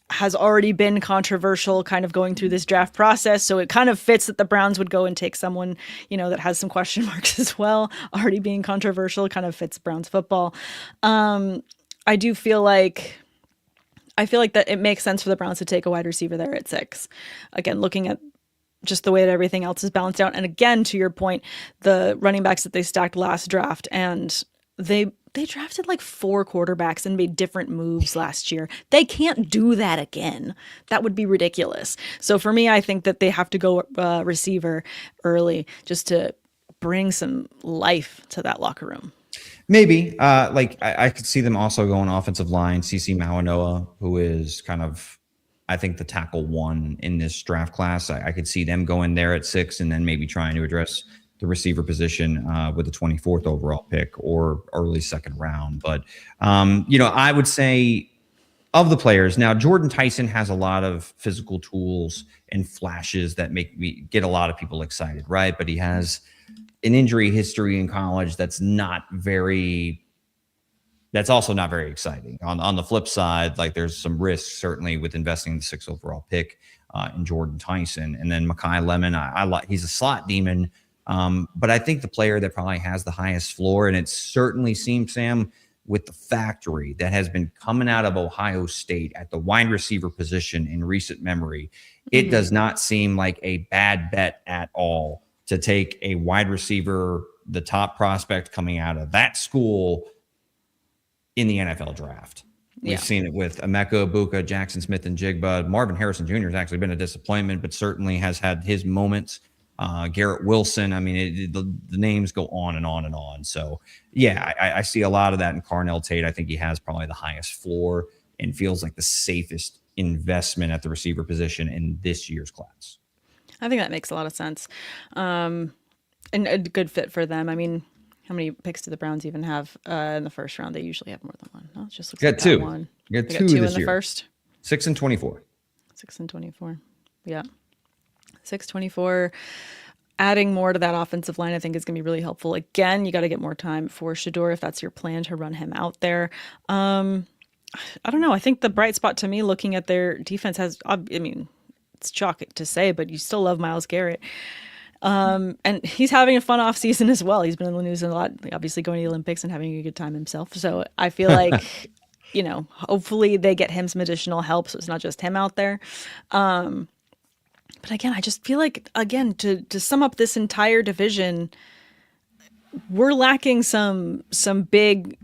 has already been controversial kind of going through this draft process. So it kind of fits that the Browns would go and take someone, that has some question marks as well. Already being controversial kind of fits Browns football. I feel like that it makes sense for the Browns to take a wide receiver there at 6. Again, looking at just the way that everything else is balanced out. And again, to your point, the running backs that they stacked last draft, and they drafted like 4 quarterbacks and made different moves last year. They can't do that again. That would be ridiculous. So for me, I think that they have to go receiver early just to bring some life to that locker room. Maybe. I could see them also going offensive line. CeCe Mawanoa, who is kind of, I think, the tackle 1 in this draft class. I could see them going there at 6 and then maybe trying to address the receiver position with the 24th overall pick or early 2nd round. But, I would say of the players, now Jordan Tyson has a lot of physical tools and flashes that get a lot of people excited, right? But he has an injury history in college that's also not very exciting. On the flip side, like there's some risks certainly with investing in the 6th overall pick in Jordan Tyson. And then Mekhi Lemon, I like, he's a slot demon. But I think the player that probably has the highest floor, and it certainly seems, Sam, with the factory that has been coming out of Ohio State at the wide receiver position in recent memory, it does not seem like a bad bet at all to take a wide receiver, the top prospect coming out of that school in the NFL draft. We've seen it with Emeka Egbuka, Jackson Smith, and Jigba. Marvin Harrison Jr. has actually been a disappointment, but certainly has had his moments. Garrett Wilson. I mean, the names go on and on and on. So, yeah, I see a lot of that in Carnell Tate. I think he has probably the highest floor and feels like the safest investment at the receiver position in this year's class. I think that makes a lot of sense. And a good fit for them. I mean, how many picks do the Browns even have in the first round? They usually have more than one. No, it just looks like two. One. You got they two got two this in the year. First. 6 and 24. 6 and 24. Yeah. 6-24. Adding more to that offensive line, I think, is going to be really helpful. Again, you got to get more time for Shedeur if that's your plan to run him out there. I don't know. I think the bright spot to me, looking at their defense, I mean, it's chalk to say, but you still love Myles Garrett. And he's having a fun offseason as well. He's been in the news a lot, obviously going to the Olympics and having a good time himself. So I feel like, hopefully they get him some additional help so it's not just him out there. But again, I just feel like, to sum up this entire division, we're lacking some big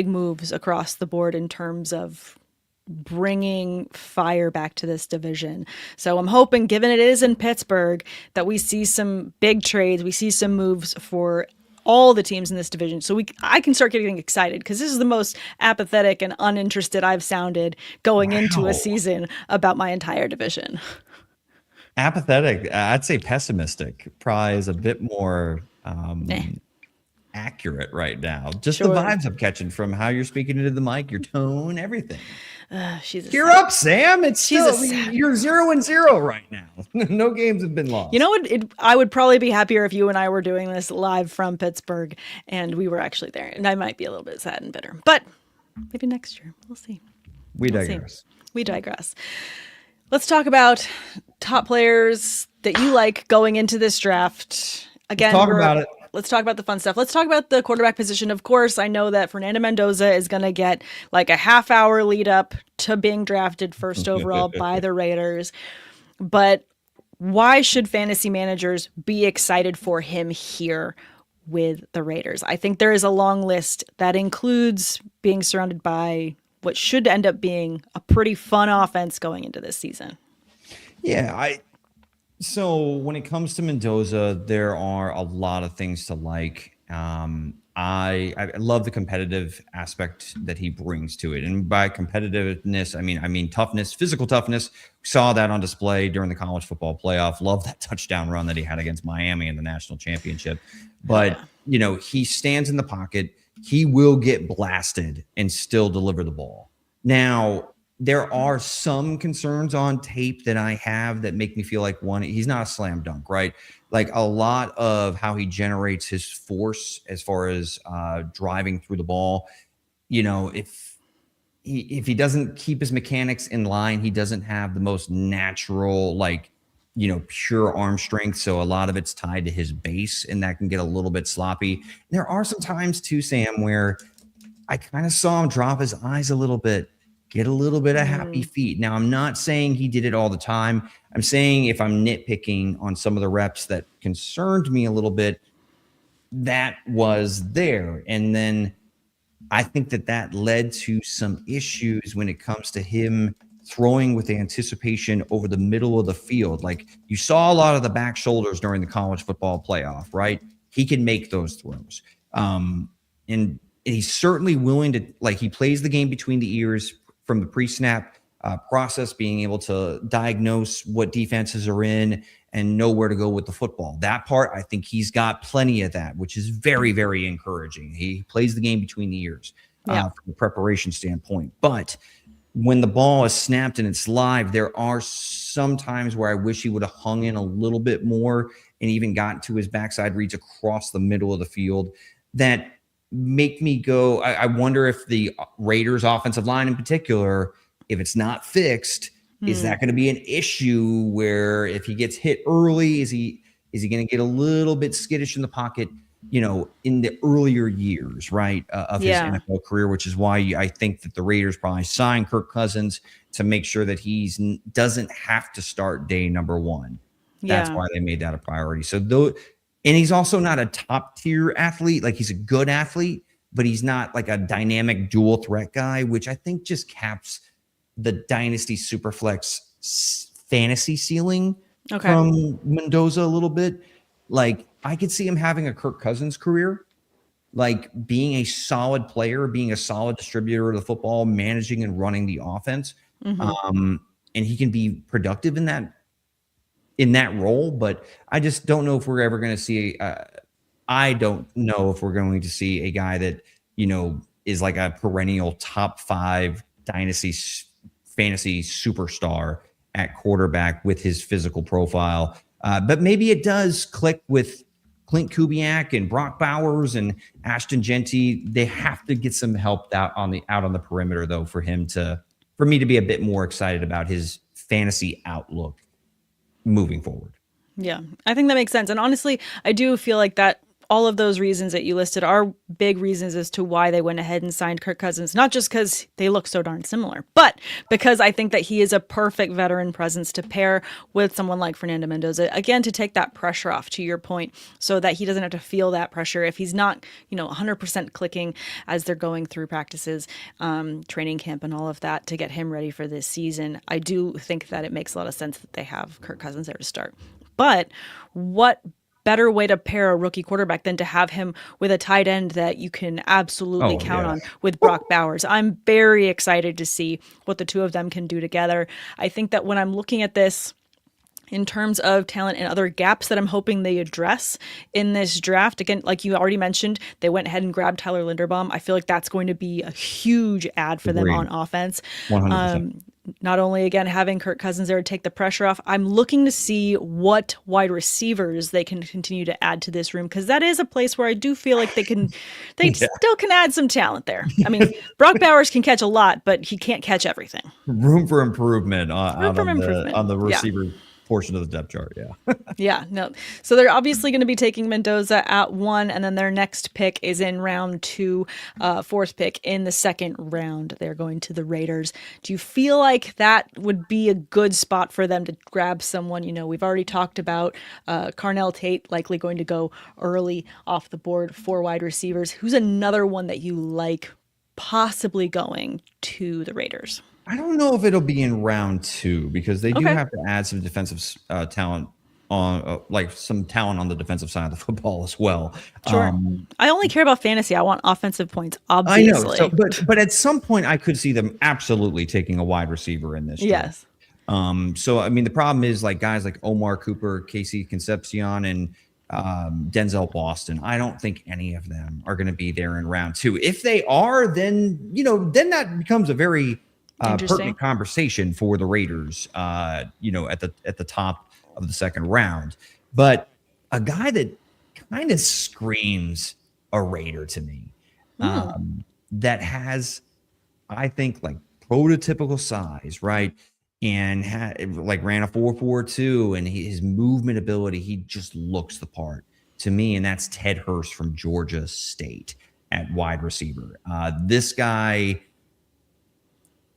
moves across the board in terms of bringing fire back to this division. So I'm hoping, given it is in Pittsburgh, that we see some big trades, we see some moves for all the teams in this division, so I can start getting excited, because this is the most apathetic and uninterested I've sounded going into a season about my entire division. Apathetic, I'd say pessimistic probably is a bit more accurate right now. Just the vibes I'm catching from how you're speaking into the mic, your tone, everything. Cheer up, Sam. You're 0-0 right now. No games have been lost. You know what? I would probably be happier if you and I were doing this live from Pittsburgh and we were actually there. And I might be a little bit sad and bitter, but maybe next year. We'll see. We digress. Let's talk about top players that you like going into this draft. Again, let's talk about the fun stuff. Let's talk about the quarterback position. Of course, I know that Fernando Mendoza is going to get like a half-hour lead up to being drafted first overall by the Raiders. But why should fantasy managers be excited for him here with the Raiders? I think there is a long list that includes being surrounded by what should end up being a pretty fun offense going into this season. Yeah, so when it comes to Mendoza, there are a lot of things to like. I love the competitive aspect that he brings to it. And by competitiveness, I mean toughness, physical toughness. We saw that on display during the college football playoff. Love that touchdown run that he had against Miami in the national championship. But, he stands in the pocket. He will get blasted and still deliver the ball. Now, there are some concerns on tape that I have that make me feel like, one, he's not a slam dunk, right? Like a lot of how he generates his force as far as driving through the ball, if he doesn't keep his mechanics in line, he doesn't have the most natural, pure arm strength. So a lot of it's tied to his base, and that can get a little bit sloppy. There are some times too, Sam, where I kind of saw him drop his eyes a little bit, get a little bit of happy feet. Now, I'm not saying he did it all the time. I'm saying if I'm nitpicking on some of the reps that concerned me a little bit, that was there. And then I think that led to some issues when it comes to him throwing with anticipation over the middle of the field. Like you saw a lot of the back shoulders during the college football playoff, right? He can make those throws. And he's certainly willing to, he plays the game between the ears from the pre-snap process, being able to diagnose what defenses are in and know where to go with the football. That part, I think he's got plenty of that, which is very, very encouraging. He plays the game between the ears from a preparation standpoint. But when the ball is snapped and it's live, there are some times where I wish he would have hung in a little bit more and even gotten to his backside reads across the middle of the field that make me go, I wonder if the Raiders offensive line in particular, if it's not fixed, is that going to be an issue where if he gets hit early, is he going to get a little bit skittish in the pocket, in the earlier years, right, of his NFL career, which is why I think that the Raiders probably signed Kirk Cousins to make sure that he doesn't have to start day number one. That's why they made that a priority. So and he's also not a top tier athlete. Like he's a good athlete, but he's not like a dynamic dual threat guy, which I think just caps the dynasty superflex fantasy ceiling from Mendoza a little bit. Like, I could see him having a Kirk Cousins career, like being a solid player, being a solid distributor of the football, managing and running the offense. And he can be productive in that role, but I just don't know if we're ever going to see I don't know if we're going to see a guy that, is like a perennial top 5 dynasty fantasy superstar at quarterback with his physical profile. But maybe it does click with Clint Kubiak and Brock Bowers and Ashton Genty. They have to get some help out on the perimeter, though, for me to be a bit more excited about his fantasy outlook moving forward. Yeah, I think that makes sense. And honestly, I do feel like that all of those reasons that you listed are big reasons as to why they went ahead and signed Kirk Cousins, not just because they look so darn similar, but because I think that he is a perfect veteran presence to pair with someone like Fernando Mendoza, again, to take that pressure off, to your point, so that he doesn't have to feel that pressure if he's not, 100% clicking as they're going through practices, training camp and all of that to get him ready for this season. I do think that it makes a lot of sense that they have Kirk Cousins there to start. But what better way to pair a rookie quarterback than to have him with a tight end that you can absolutely count on with Brock Bowers. I'm very excited to see what the two of them can do together. I think that when I'm looking at this in terms of talent and other gaps that I'm hoping they address in this draft, again, like you already mentioned, they went ahead and grabbed Tyler Linderbaum. I feel like that's going to be a huge add for them on offense. 100%. Not only, again, having Kirk Cousins there to take the pressure off, I'm looking to see what wide receivers they can continue to add to this room, because that is a place where I do feel like they still can add some talent there. I mean, Brock Bowers can catch a lot, but he can't catch everything. Room for improvement on the receiver portion of the depth chart. So they're obviously going to be taking Mendoza at 1, and then their next pick is in round 2, 4th pick in the 2nd round. They're going to the Raiders. Do you feel like that would be a good spot for them to grab someone? We've already talked about Carnell Tate likely going to go early off the board for wide receivers. Who's another one that you like possibly going to the Raiders? I don't know if it'll be in round 2, because they do have to add some defensive talent on, some talent on the defensive side of the football as well. Sure. I only care about fantasy. I want offensive points, obviously. I know. But at some point, I could see them absolutely taking a wide receiver in this draft. Yes. So, I mean, the problem is guys like Omar Cooper, Casey Concepcion, and Denzel Boston. I don't think any of them are going to be there in round 2. If they are, then that becomes a very pertinent conversation for the Raiders, at the top of the 2nd round. But a guy that kind of screams a Raider to me, that has, I think, prototypical size, right? And ran a 4.42, and his movement ability, he just looks the part to me. And that's Ted Hurst from Georgia State at wide receiver. This guy,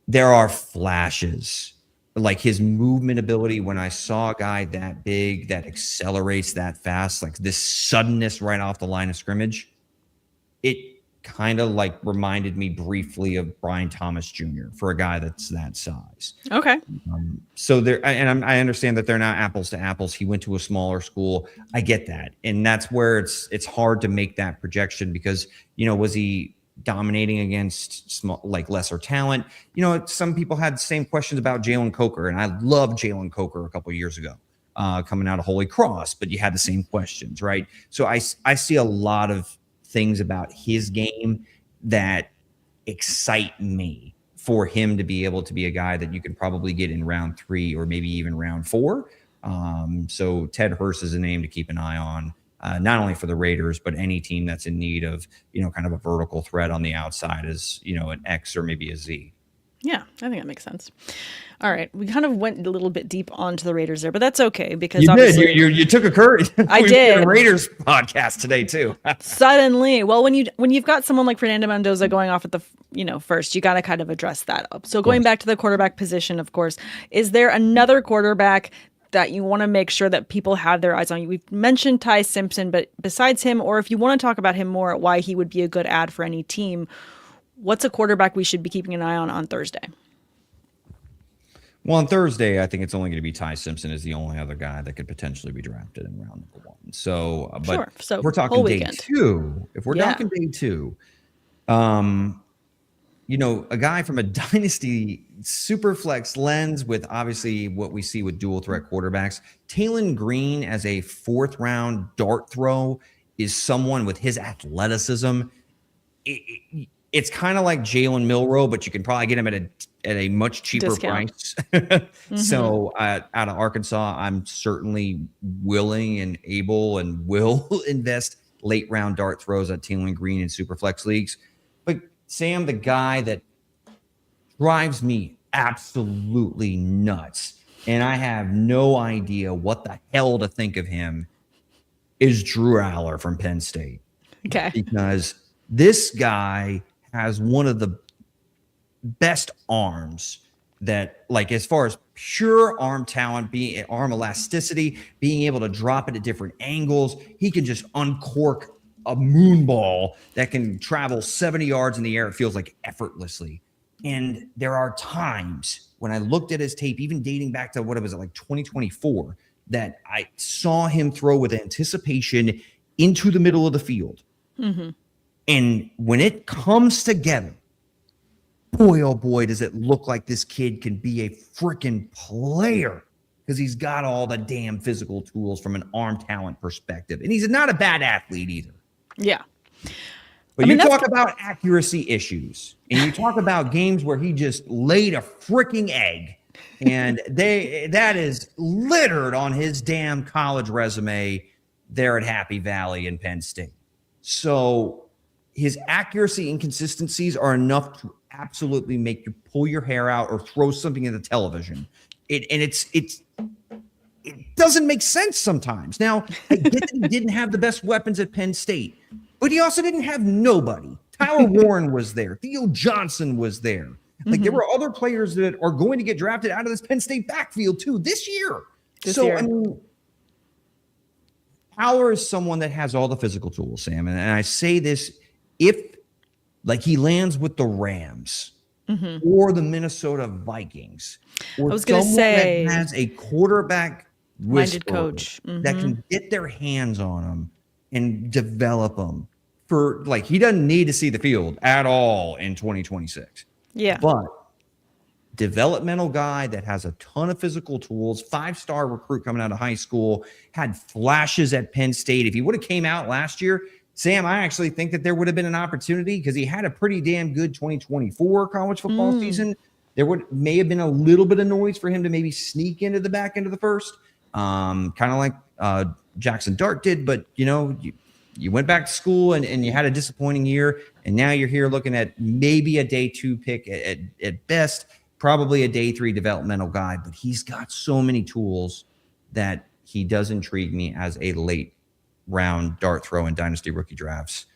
there are flashes, like his movement ability. When I saw a guy that big, that accelerates that fast, like this suddenness right off the line of scrimmage, it kind of reminded me briefly of Brian Thomas Jr. for a guy that's that size. Okay. So I understand that they're not apples to apples. He went to a smaller school. I get that. And that's where it's hard to make that projection, because, was he dominating against small, lesser talent? Some people had the same questions about Jalen Coker, and I loved Jalen Coker a couple of years ago, coming out of Holy Cross, but you had the same questions, right? So I see a lot of things about his game that excite me for him to be able to be a guy that you can probably get in round 3 or maybe even round 4. So Ted Hurst is a name to keep an eye on. Not only for the Raiders, but any team that's in need of, kind of a vertical threat on the outside as, an X or maybe a Z. Yeah, I think that makes sense. All right. We kind of went a little bit deep onto the Raiders there, but that's okay, because you obviously you took a curve. I did. A Raiders podcast today too. Suddenly. Well, when you've got someone like Fernando Mendoza going off at the first, you got to kind of address that up. So going back to the quarterback position, of course, is there another quarterback that you want to make sure that people have their eyes on? We've mentioned Ty Simpson, but besides him, or if you want to talk about him more, why he would be a good ad for any team, what's a quarterback we should be keeping an eye on Thursday? Well, on Thursday, I think it's only going to be Ty Simpson is the only other guy that could potentially be drafted in round number 1. So, but sure. So we're talking day 2. If we're talking day 2, a guy from a dynasty super flex lens with obviously what we see with dual threat quarterbacks, Talon Green as a 4th round dart throw is someone with his athleticism. It's kind of like Jalen Milroe, but you can probably get him at a much cheaper price. So out of Arkansas, I'm certainly willing and able and will invest late round dart throws at Talon Green in super flex leagues. But Sam, the guy that drives me absolutely nuts, and I have no idea what the hell to think of him, is Drew Aller from Penn State. Okay. Because this guy has one of the best arms that, like, as far as pure arm talent, being arm elasticity, being able to drop it at different angles, he can just uncork a moon ball that can travel 70 yards in the air. It feels like effortlessly. And there are times when I looked at his tape, even dating back to what it was like 2024, that I saw him throw with anticipation into the middle of the field. And when it comes together, boy, oh boy, does it look like this kid can be a freaking player, because he's got all the damn physical tools from an arm talent perspective. And he's not a bad athlete either. Yeah. But you talk about accuracy issues, and you talk about games where he just laid a freaking egg, and that is littered on his damn college resume there at Happy Valley in Penn State. So his accuracy inconsistencies are enough to absolutely make you pull your hair out or throw something at the television. It doesn't make sense sometimes. Now, I get that he didn't have the best weapons at Penn State, but he also didn't have nobody. Tyler Warren was there. Theo Johnson was there. Like, there were other players that are going to get drafted out of this Penn State backfield too this year. I mean, Aller is someone that has all the physical tools, Sam. And I say this, if like he lands with the Rams or the Minnesota Vikings, or I was going to say that has a quarterback minded coach that can get their hands on him and develop them for, like, he doesn't need to see the field at all in 2026. Yeah. But developmental guy that has a ton of physical tools, 5-star recruit coming out of high school, had flashes at Penn State. If he would have came out last year, Sam, I actually think that there would have been an opportunity, because he had a pretty damn good 2024 college football season. There may have been a little bit of noise for him to maybe sneak into the back end of the first, kind of like Jackson Dart did. But, you went back to school and you had a disappointing year, and now you're here looking at maybe a day 2 pick at best, probably a day 3 developmental guy. But he's got so many tools that he does intrigue me as a late round dart throw in dynasty rookie drafts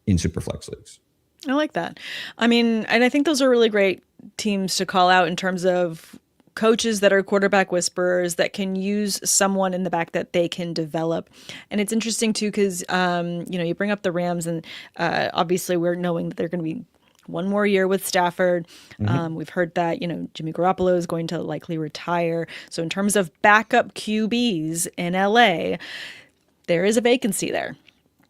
in Superflex leagues. I like that. I mean, and I think those are really great teams to call out in terms of coaches that are quarterback whisperers that can use someone in the back that they can develop. And it's interesting too, because, you bring up the Rams, and obviously we're knowing that they're going to be one more year with Stafford. We've heard that, Jimmy Garoppolo is going to likely retire. So in terms of backup QBs in LA, there is a vacancy there.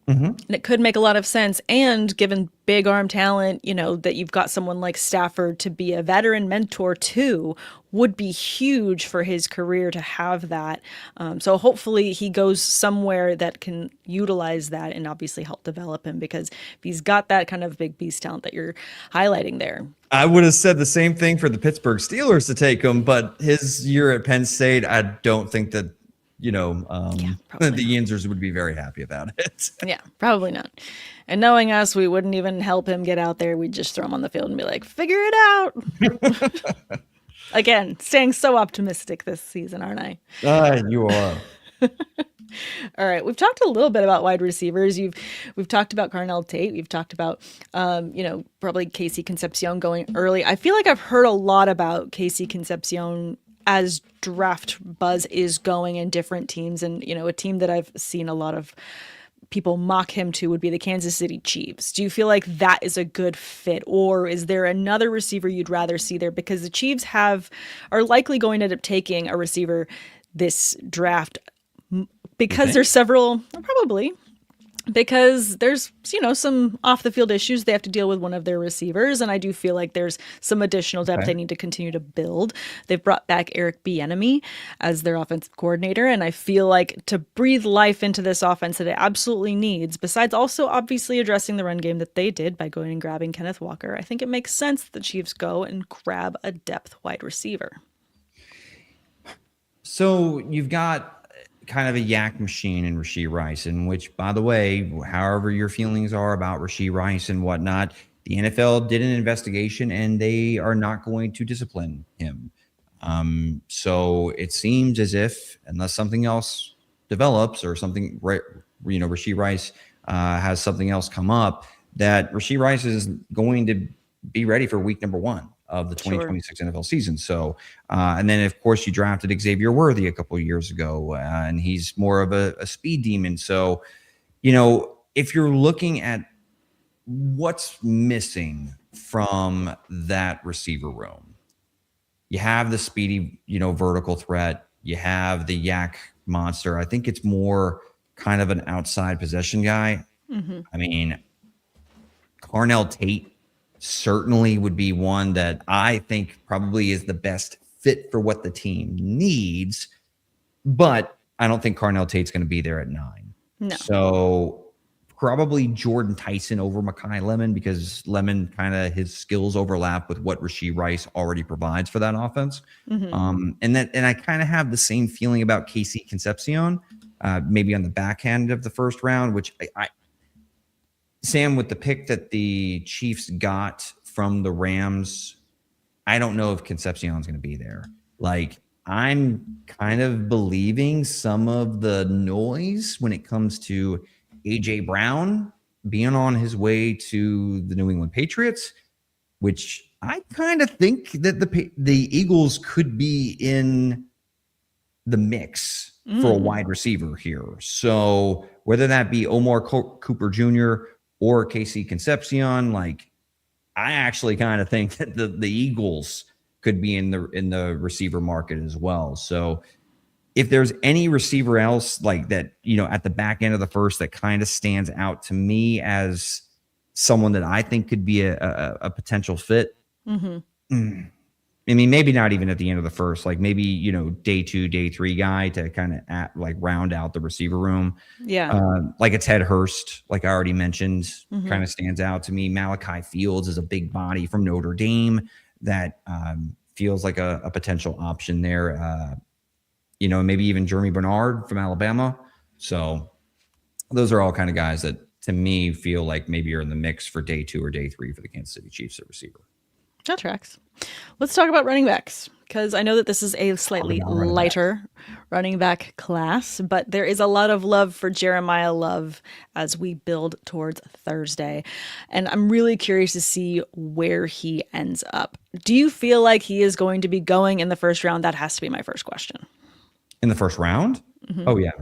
And it could make a lot of sense. And given big arm talent, that you've got someone like Stafford to be a veteran mentor too, would be huge for his career to have that. So hopefully he goes somewhere that can utilize that and obviously help develop him, because if he's got that kind of big beast talent that you're highlighting there. I would have said the same thing for the Pittsburgh Steelers to take him, but his year at Penn State, I don't think that the Yinzers would be very happy about it. Yeah, probably not. And knowing us, we wouldn't even help him get out there. We'd just throw him on the field and be like, figure it out. Again, staying so optimistic this season, aren't I? You are. All right. We've talked a little bit about wide receivers. We've talked about Carnell Tate. We've talked about, probably Casey Concepcion going early. I feel like I've heard a lot about Casey Concepcion as draft buzz is going in different teams, and a team that I've seen a lot of people mock him to would be the Kansas City Chiefs. Do you feel like that is a good fit, or is there another receiver you'd rather see there? Because the Chiefs are likely going to end up taking a receiver this draft because there's several, probably because there's some off the field issues they have to deal with one of their receivers, and I do feel like there's some additional depth they need to continue to build. They've brought back Eric Bieniemy as their offensive coordinator, and I feel like to breathe life into this offense that it absolutely needs, besides also obviously addressing the run game that they did by going and grabbing Kenneth Walker, I think it makes sense that the Chiefs go and grab a depth wide receiver. So you've got kind of a yak machine in Rashee Rice, in which, by the way, however your feelings are about Rashee Rice and whatnot, the NFL did an investigation and they are not going to discipline him. So it seems as if, unless something else develops or something, Rashee Rice has something else come up, that Rashee Rice is going to be ready for week number 1 of the 2026 NFL season. So, and then of course you drafted Xavier Worthy a couple of years ago, and he's more of a speed demon. So, if you're looking at what's missing from that receiver room, you have the speedy, vertical threat, you have the yak monster. I think it's more kind of an outside possession guy. Mm-hmm. I mean, Carnell Tate certainly would be one that I think probably is the best fit for what the team needs, but I don't think Carnell Tate's going to be there at 9. No. So probably Jordan Tyson over Mekhi Lemon, because Lemon kind of his skills overlap with what Rashee Rice already provides for that offense. Mm-hmm. And I kind of have the same feeling about Casey Concepcion, maybe on the back end of the first round, which Sam, with the pick that the Chiefs got from the Rams, I don't know if Concepcion's going to be there. Like, I'm kind of believing some of the noise when it comes to A.J. Brown being on his way to the New England Patriots, which I kind of think that the Eagles could be in the mix for a wide receiver here. So whether that be Omar Cooper Jr. or Casey Concepcion, like, I actually kind of think that the Eagles could be in the receiver market as well. So if there's any receiver else like that, at the back end of the first that kind of stands out to me as someone that I think could be a potential fit. Mm-hmm. I mean, maybe not even at the end of the first, like maybe, day 2, day 3 guy to kind of round out the receiver room. Yeah. Like a Ted Hurst, like I already mentioned, kind of stands out to me. Malachi Fields is a big body from Notre Dame that feels like a potential option there. Maybe even Jeremy Bernard from Alabama. So those are all kind of guys that to me feel like maybe are in the mix for day 2 or day 3 for the Kansas City Chiefs at receiver. That tracks. Let's talk about running backs, because I know that this is a slightly lighter running back class, but there is a lot of love for Jeremiah Love as we build towards Thursday. And I'm really curious to see where he ends up. Do you feel like he is going to be going in the first round? That has to be my first question. In the first round? Mm-hmm. Oh, yeah.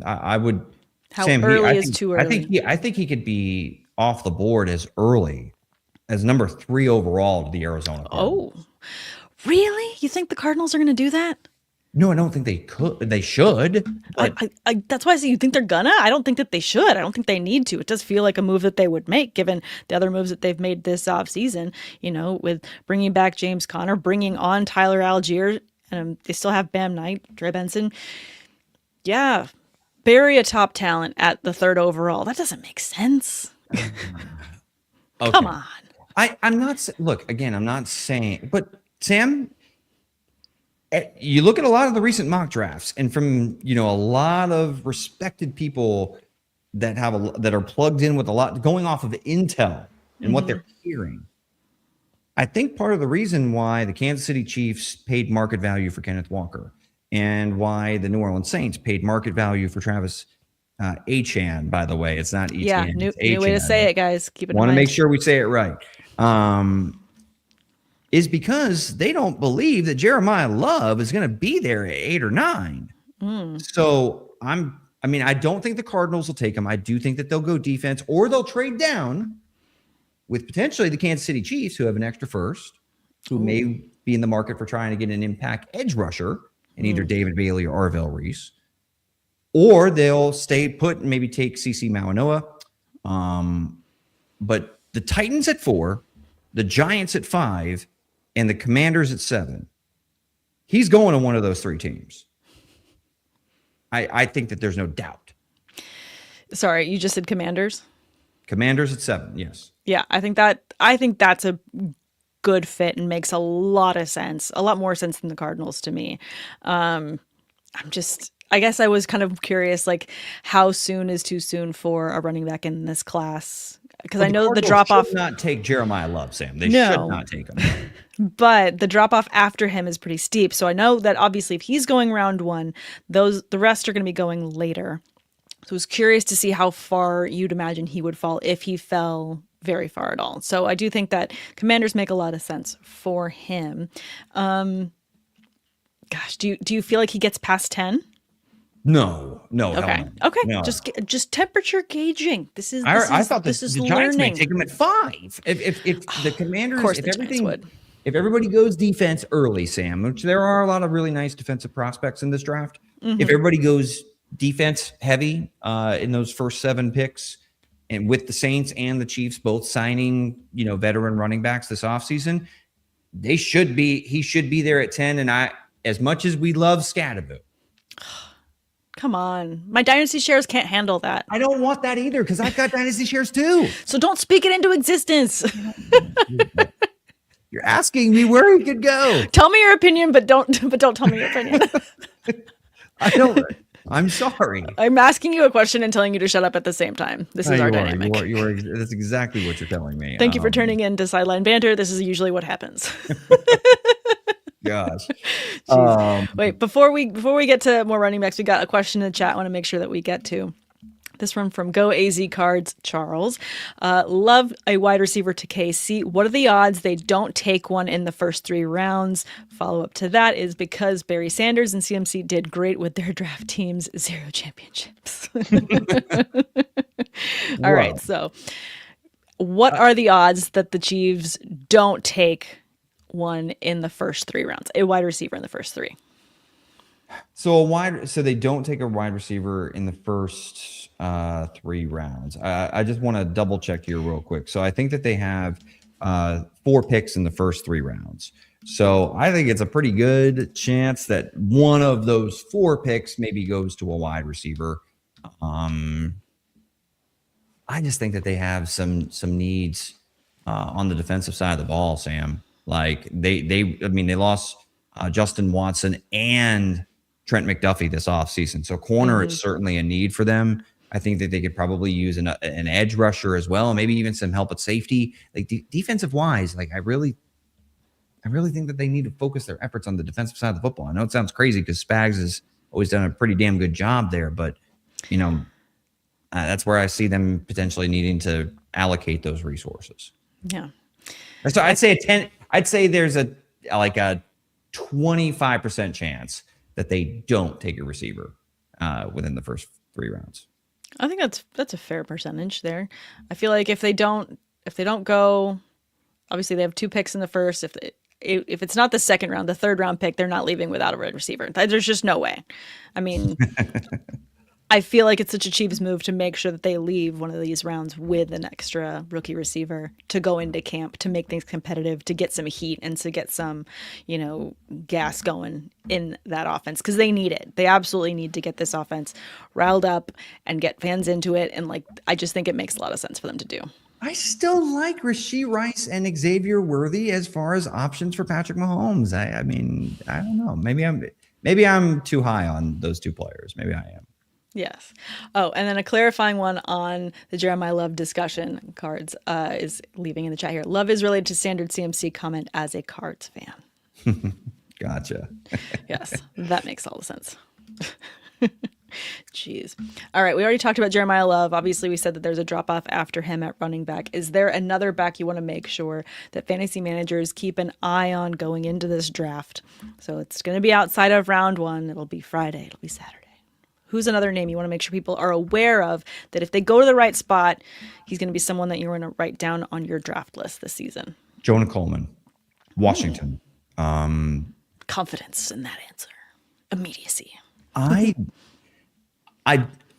I would. How Sam, early is too early? I think he could be off the board as early as number 3 overall to the Arizona Cardinals. Oh, really? You think the Cardinals are going to do that? No, I don't think they could. They should. That's why I say you think they're gonna. I don't think that they should. I don't think they need to. It does feel like a move that they would make, given the other moves that they've made this offseason, with bringing back James Conner, bringing on Tyler Algier, and they still have Bam Knight, Dre Benson. Yeah, bury a top talent at the 3rd overall. That doesn't make sense. Okay. Come on. I'm not, look, again, I'm not saying, but Sam, you look at a lot of the recent mock drafts, and from, a lot of respected people that that are plugged in with a lot, going off of intel and what they're hearing. I think part of the reason why the Kansas City Chiefs paid market value for Kenneth Walker and why the New Orleans Saints paid market value for Travis Achan, by the way, it's not Etienne. Yeah, new way to say it, guys. Keep it in mind. Want to make sure we say it right. is because they don't believe that Jeremiah Love is going to be there at 8 or 9. So I don't think the Cardinals will take him. I do think that they'll go defense, or they'll trade down with potentially the Kansas City Chiefs, who have an extra first, who may be in the market for trying to get an impact edge rusher in either David Bailey or Arvell Reese. Or they'll stay put and maybe take CeCe Mauanoa. But the Titans at 4, the Giants at 5, and the Commanders at 7. He's going to one of those 3 teams. I think that there's no doubt. Sorry, you just said Commanders? Commanders at 7, yes. Yeah, I think that's a good fit and makes a lot of sense. A lot more sense than the Cardinals to me. I guess I was kind of curious, like, how soon is too soon for a running back in this class? Because I know the drop off. Should not take Jeremiah Love, Sam. They should not take him. But the drop off after him is pretty steep. So I know that obviously if he's going round 1, the rest are going to be going later. So I was curious to see how far you'd imagine he would fall if he fell very far at all. So I do think that Commanders make a lot of sense for him. Do you feel like he gets past 10? No. Okay. No. Just temperature gauging. I thought the Giants learning. may take him at 5. If the Commanders, of course the Giants would. If everybody goes defense early, Sam, which there are a lot of really nice defensive prospects in this draft. If everybody goes defense heavy in those first 7 picks, and with the Saints and the Chiefs both signing, veteran running backs this offseason, he should be there at 10. And as much as we love Scadaboo, come on. My dynasty shares can't handle that. I don't want that either because I've got dynasty shares too. So don't speak it into existence. You're asking me where he could go. Tell me your opinion, but don't tell me your opinion. I'm sorry. I'm asking you a question and telling you to shut up at the same time. This is our dynamic. That's exactly what you're telling me. Thank you for turning in to Sideline Banter. This is usually what happens. Gosh. Wait, before we get to more running backs, we got a question in the chat I want to make sure that we get to. This one from Go AZ Cards, Charles. Love a wide receiver to KC. What are the odds they don't take one in the first 3 rounds? Follow up to that is because Barry Sanders and CMC did great with their draft teams, 0 championships. All right, so what are the odds that the Chiefs don't take one in the first 3 rounds? A wide receiver in the first 3. So they don't take a wide receiver in the first 3 rounds. I just want to double check here real quick. So I think that they have 4 picks in the first 3 rounds. So I think it's a pretty good chance that one of those 4 picks maybe goes to a wide receiver. I just think that they have some needs on the defensive side of the ball, Sam. Like they lost Justin Watson and Trent McDuffie this offseason. So corner is certainly a need for them. I think that they could probably use an edge rusher as well, maybe even some help at safety. Like defensive wise, like I really think that they need to focus their efforts on the defensive side of the football. I know it sounds crazy because Spags has always done a pretty damn good job there, but that's where I see them potentially needing to allocate those resources. Yeah. So I'd say there's a 25% chance that they don't take a receiver within the first 3 rounds. I think that's a fair percentage there. I feel like if they don't go, obviously they have 2 picks in the first. If it's not the second round, the 3rd round pick, they're not leaving without a wide receiver. There's just no way. I mean, I feel like it's such a Chiefs move to make sure that they leave one of these rounds with an extra rookie receiver to go into camp, to make things competitive, to get some heat and to get some, gas going in that offense because they need it. They absolutely need to get this offense riled up and get fans into it. And I just think it makes a lot of sense for them to do. I still like Rashee Rice and Xavier Worthy as far as options for Patrick Mahomes. I mean, I don't know. Maybe I'm too high on those 2 players. Maybe I am. Yes. Oh, and then a clarifying one on the Jeremiah Love discussion cards is leaving in the chat here. Love is related to standard CMC comment as a Cards fan. Gotcha. Yes, that makes all the sense. Jeez. All right. We already talked about Jeremiah Love. Obviously, we said that there's a drop off after him at running back. Is there another back you want to make sure that fantasy managers keep an eye on going into this draft? So it's going to be outside of round one. It'll be Friday. It'll be Saturday. Who's another name you want to make sure people are aware of that if they go to the right spot, he's going to be someone that you're going to write down on your draft list this season? Jonah Coleman, Washington. Confidence in that answer. Immediacy.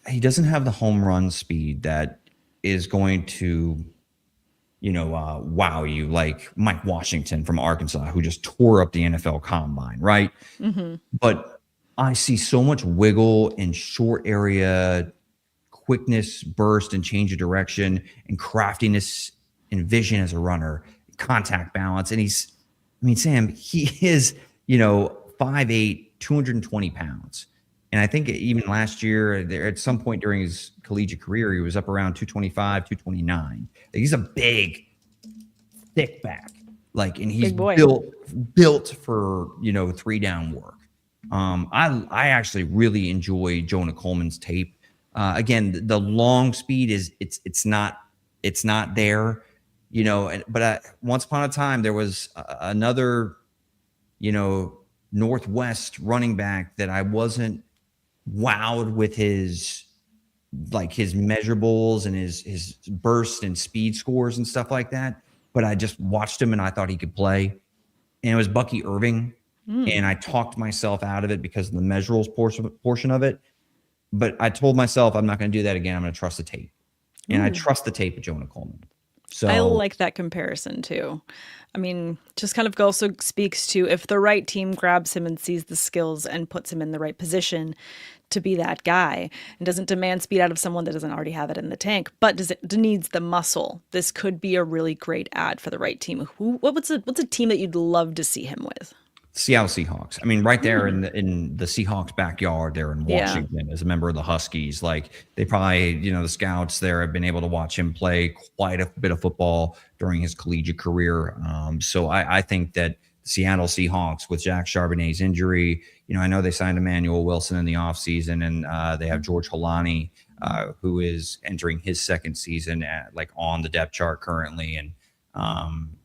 He doesn't have the home run speed that is going to, wow you, like Mike Washington from Arkansas, who just tore up the NFL Combine, right? Mm-hmm. But I see so much wiggle and short area quickness, burst, and change of direction, and craftiness and vision as a runner, contact balance. And Sam, he is, 5'8", 220 pounds. And I think even last year, there at some point during his collegiate career, he was up around 225, 229. He's a big, thick back. And he's built for, 3-down work. I actually really enjoy Jonah Coleman's tape. Again, the long speed it's not there, but once upon a time there was another, Northwest running back that I wasn't wowed with his measurables and his burst and speed scores and stuff like that. But I just watched him and I thought he could play. And it was Bucky Irving. And I talked myself out of it because of the measurables portion of it. But I told myself I'm not going to do that again. I'm going to trust the tape. And I trust the tape of Jonah Coleman. So I like that comparison too. I mean, just kind of also speaks to if the right team grabs him and sees the skills and puts him in the right position to be that guy and doesn't demand speed out of someone that doesn't already have it in the tank, but needs the muscle. This could be a really great ad for the right team. What's a team that you'd love to see him with? Seattle Seahawks. I mean, right there in the Seahawks backyard there in Washington as a member of the Huskies. They probably, the scouts there have been able to watch him play quite a bit of football during his collegiate career. So I think that Seattle Seahawks with Jack Charbonnet's injury, I know they signed Emmanuel Wilson in the offseason and they have George Holani, who is entering his second season on the depth chart currently. And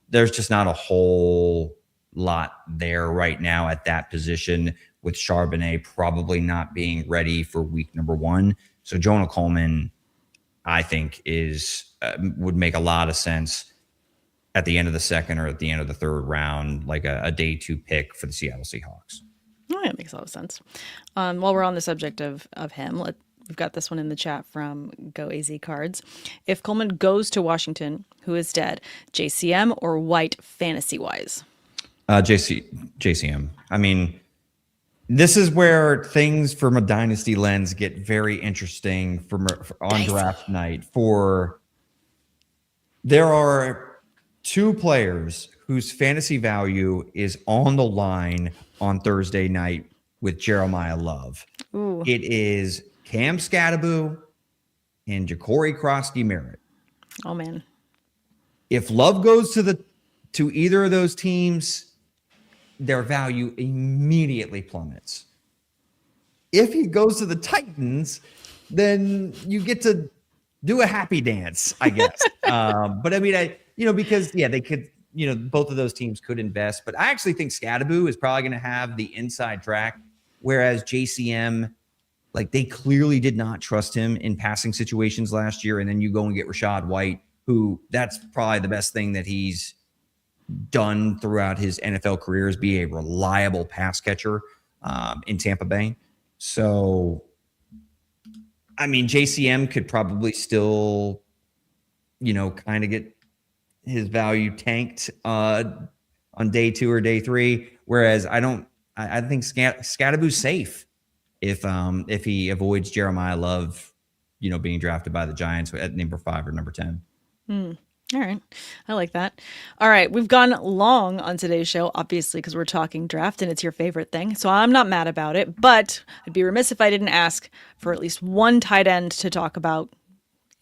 there's just not a whole lot there right now at that position, with Charbonnet probably not being ready for week number 1. So Jonah Coleman, I think, would make a lot of sense at the end of the second or at the end of the third round, like a day 2 pick for the Seattle Seahawks. Oh, yeah, makes a lot of sense. While we're on the subject of him, we've got this one in the chat from Go AZ Cards. If Coleman goes to Washington, who is dead, JCM or White fantasy-wise? JCM. I mean, this is where things from a dynasty lens get very interesting on draft night. There are 2 players whose fantasy value is on the line on Thursday night with Jeremiah Love. Ooh. It is Cam Scattaboo and Ja'Cory Krosky-Merritt. Oh man! If Love goes to either of those teams, their value immediately plummets. If he goes to the Titans, then you get to do a happy dance, I guess. But I mean, because they could, both of those teams could invest, but I actually think Scattaboo is probably going to have the inside track, whereas JCM, they clearly did not trust him in passing situations last year. And then you go and get Rachaad White, who that's probably the best thing that he's done throughout his NFL career, is be a reliable pass catcher in Tampa Bay. So, I mean, JCM could probably still, kind of get his value tanked on day 2 or day 3. Whereas I think Scattaboo's safe if he avoids Jeremiah Love, being drafted by the Giants at number 5 or number 10. All right. I like that. All right. We've gone long on today's show, obviously, because we're talking draft and it's your favorite thing. So I'm not mad about it, but I'd be remiss if I didn't ask for at least one tight end to talk about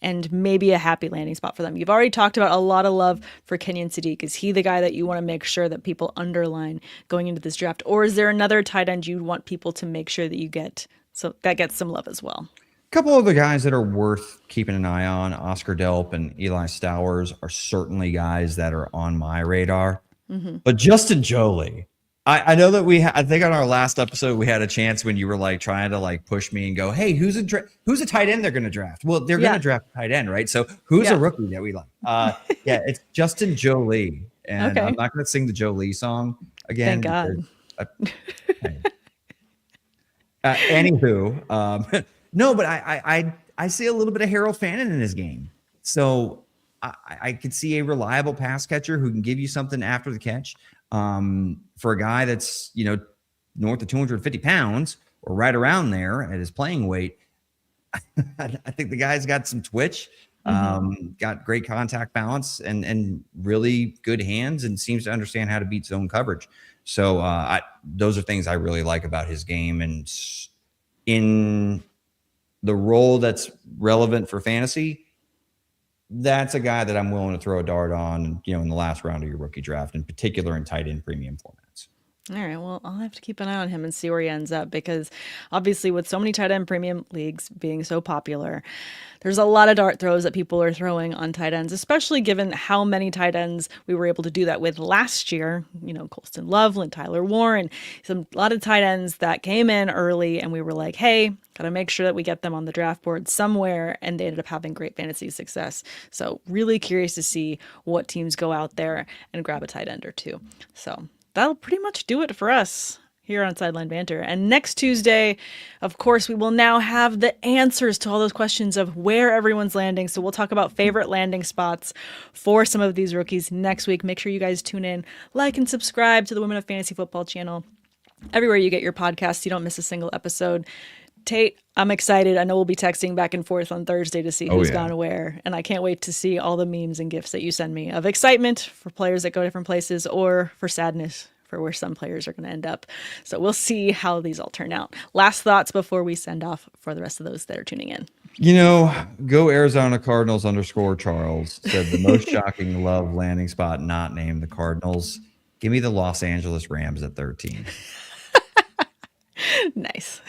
and maybe a happy landing spot for them. You've already talked about a lot of love for Kenyon Sadiq. Is he the guy that you want to make sure that people underline going into this draft? Or is there another tight end you'd want people to make sure that you get So that gets some love as well. A couple other guys that are worth keeping an eye on, Oscar Delp and Eli Stowers, are certainly guys that are on my radar. But Justin Jolie, I know that I think on our last episode we had a chance when you were like trying to like push me and go, hey, who's a tight end they're going to draft? Well, they're going to draft a tight end, right? So who's a rookie that we like? It's Justin Jolie, and I'm not going to sing the Jolie song again. Thank God. Anywho, no, but I see a little bit of Harold Fannin in his game, so I could see a reliable pass catcher who can give you something after the catch. For a guy that's, north of 250 pounds or right around there at his playing weight, I think the guy's got some twitch, got great contact balance and really good hands, and seems to understand how to beat zone coverage. So those are things I really like about his game. And in the role that's relevant for fantasy, that's a guy that I'm willing to throw a dart on, in the last round of your rookie draft, in particular in tight end premium formats. All right. Well, I'll have to keep an eye on him and see where he ends up, because obviously with so many tight end premium leagues being so popular, there's a lot of dart throws that people are throwing on tight ends, especially given how many tight ends we were able to do that with last year. Colston Loveland, Tyler Warren, a lot of tight ends that came in early and we were like, hey, got to make sure that we get them on the draft board somewhere. And they ended up having great fantasy success. So really curious to see what teams go out there and grab a tight end or two. So that'll pretty much do it for us here on Sideline Banter. And next Tuesday, of course, we will now have the answers to all those questions of where everyone's landing. So we'll talk about favorite landing spots for some of these rookies next week. Make sure you guys tune in, like and subscribe to the Women of Fantasy Football channel. Everywhere you get your podcasts, you don't miss a single episode. Tate, I'm excited. I know we'll be texting back and forth on Thursday to see who's gone where. And I can't wait to see all the memes and gifs that you send me of excitement for players that go different places, or for sadness for where some players are going to end up. So we'll see how these all turn out. Last thoughts before we send off for the rest of those that are tuning in. Go Arizona Cardinals _Charles said the most shocking love landing spot not named the Cardinals. Give me the Los Angeles Rams at 13. Nice.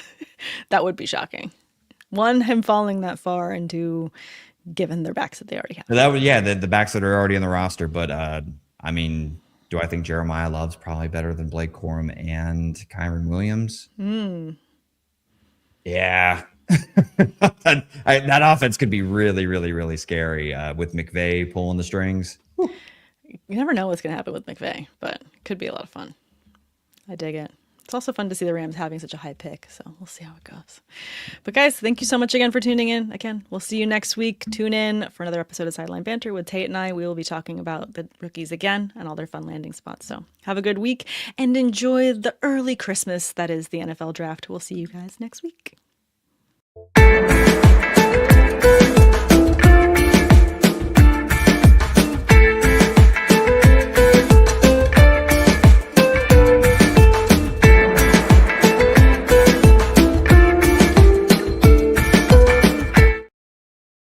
That would be shocking. One, him falling that far, and two, given their backs that they already have. That would, the backs that are already on the roster. But do I think Jeremiah Love's probably better than Blake Corum and Kyron Williams? Yeah. That offense could be really, really, really scary with McVay pulling the strings. You never know what's going to happen with McVay, but it could be a lot of fun. I dig it. It's also fun to see the Rams having such a high pick, so we'll see how it goes. But guys, thank you so much again for tuning in. Again, we'll see you next week. Tune in for another episode of Sideline Banter with Tate and I. We will be talking about the rookies again and all their fun landing spots. So have a good week and enjoy the early Christmas that is the NFL draft. We'll see you guys next week.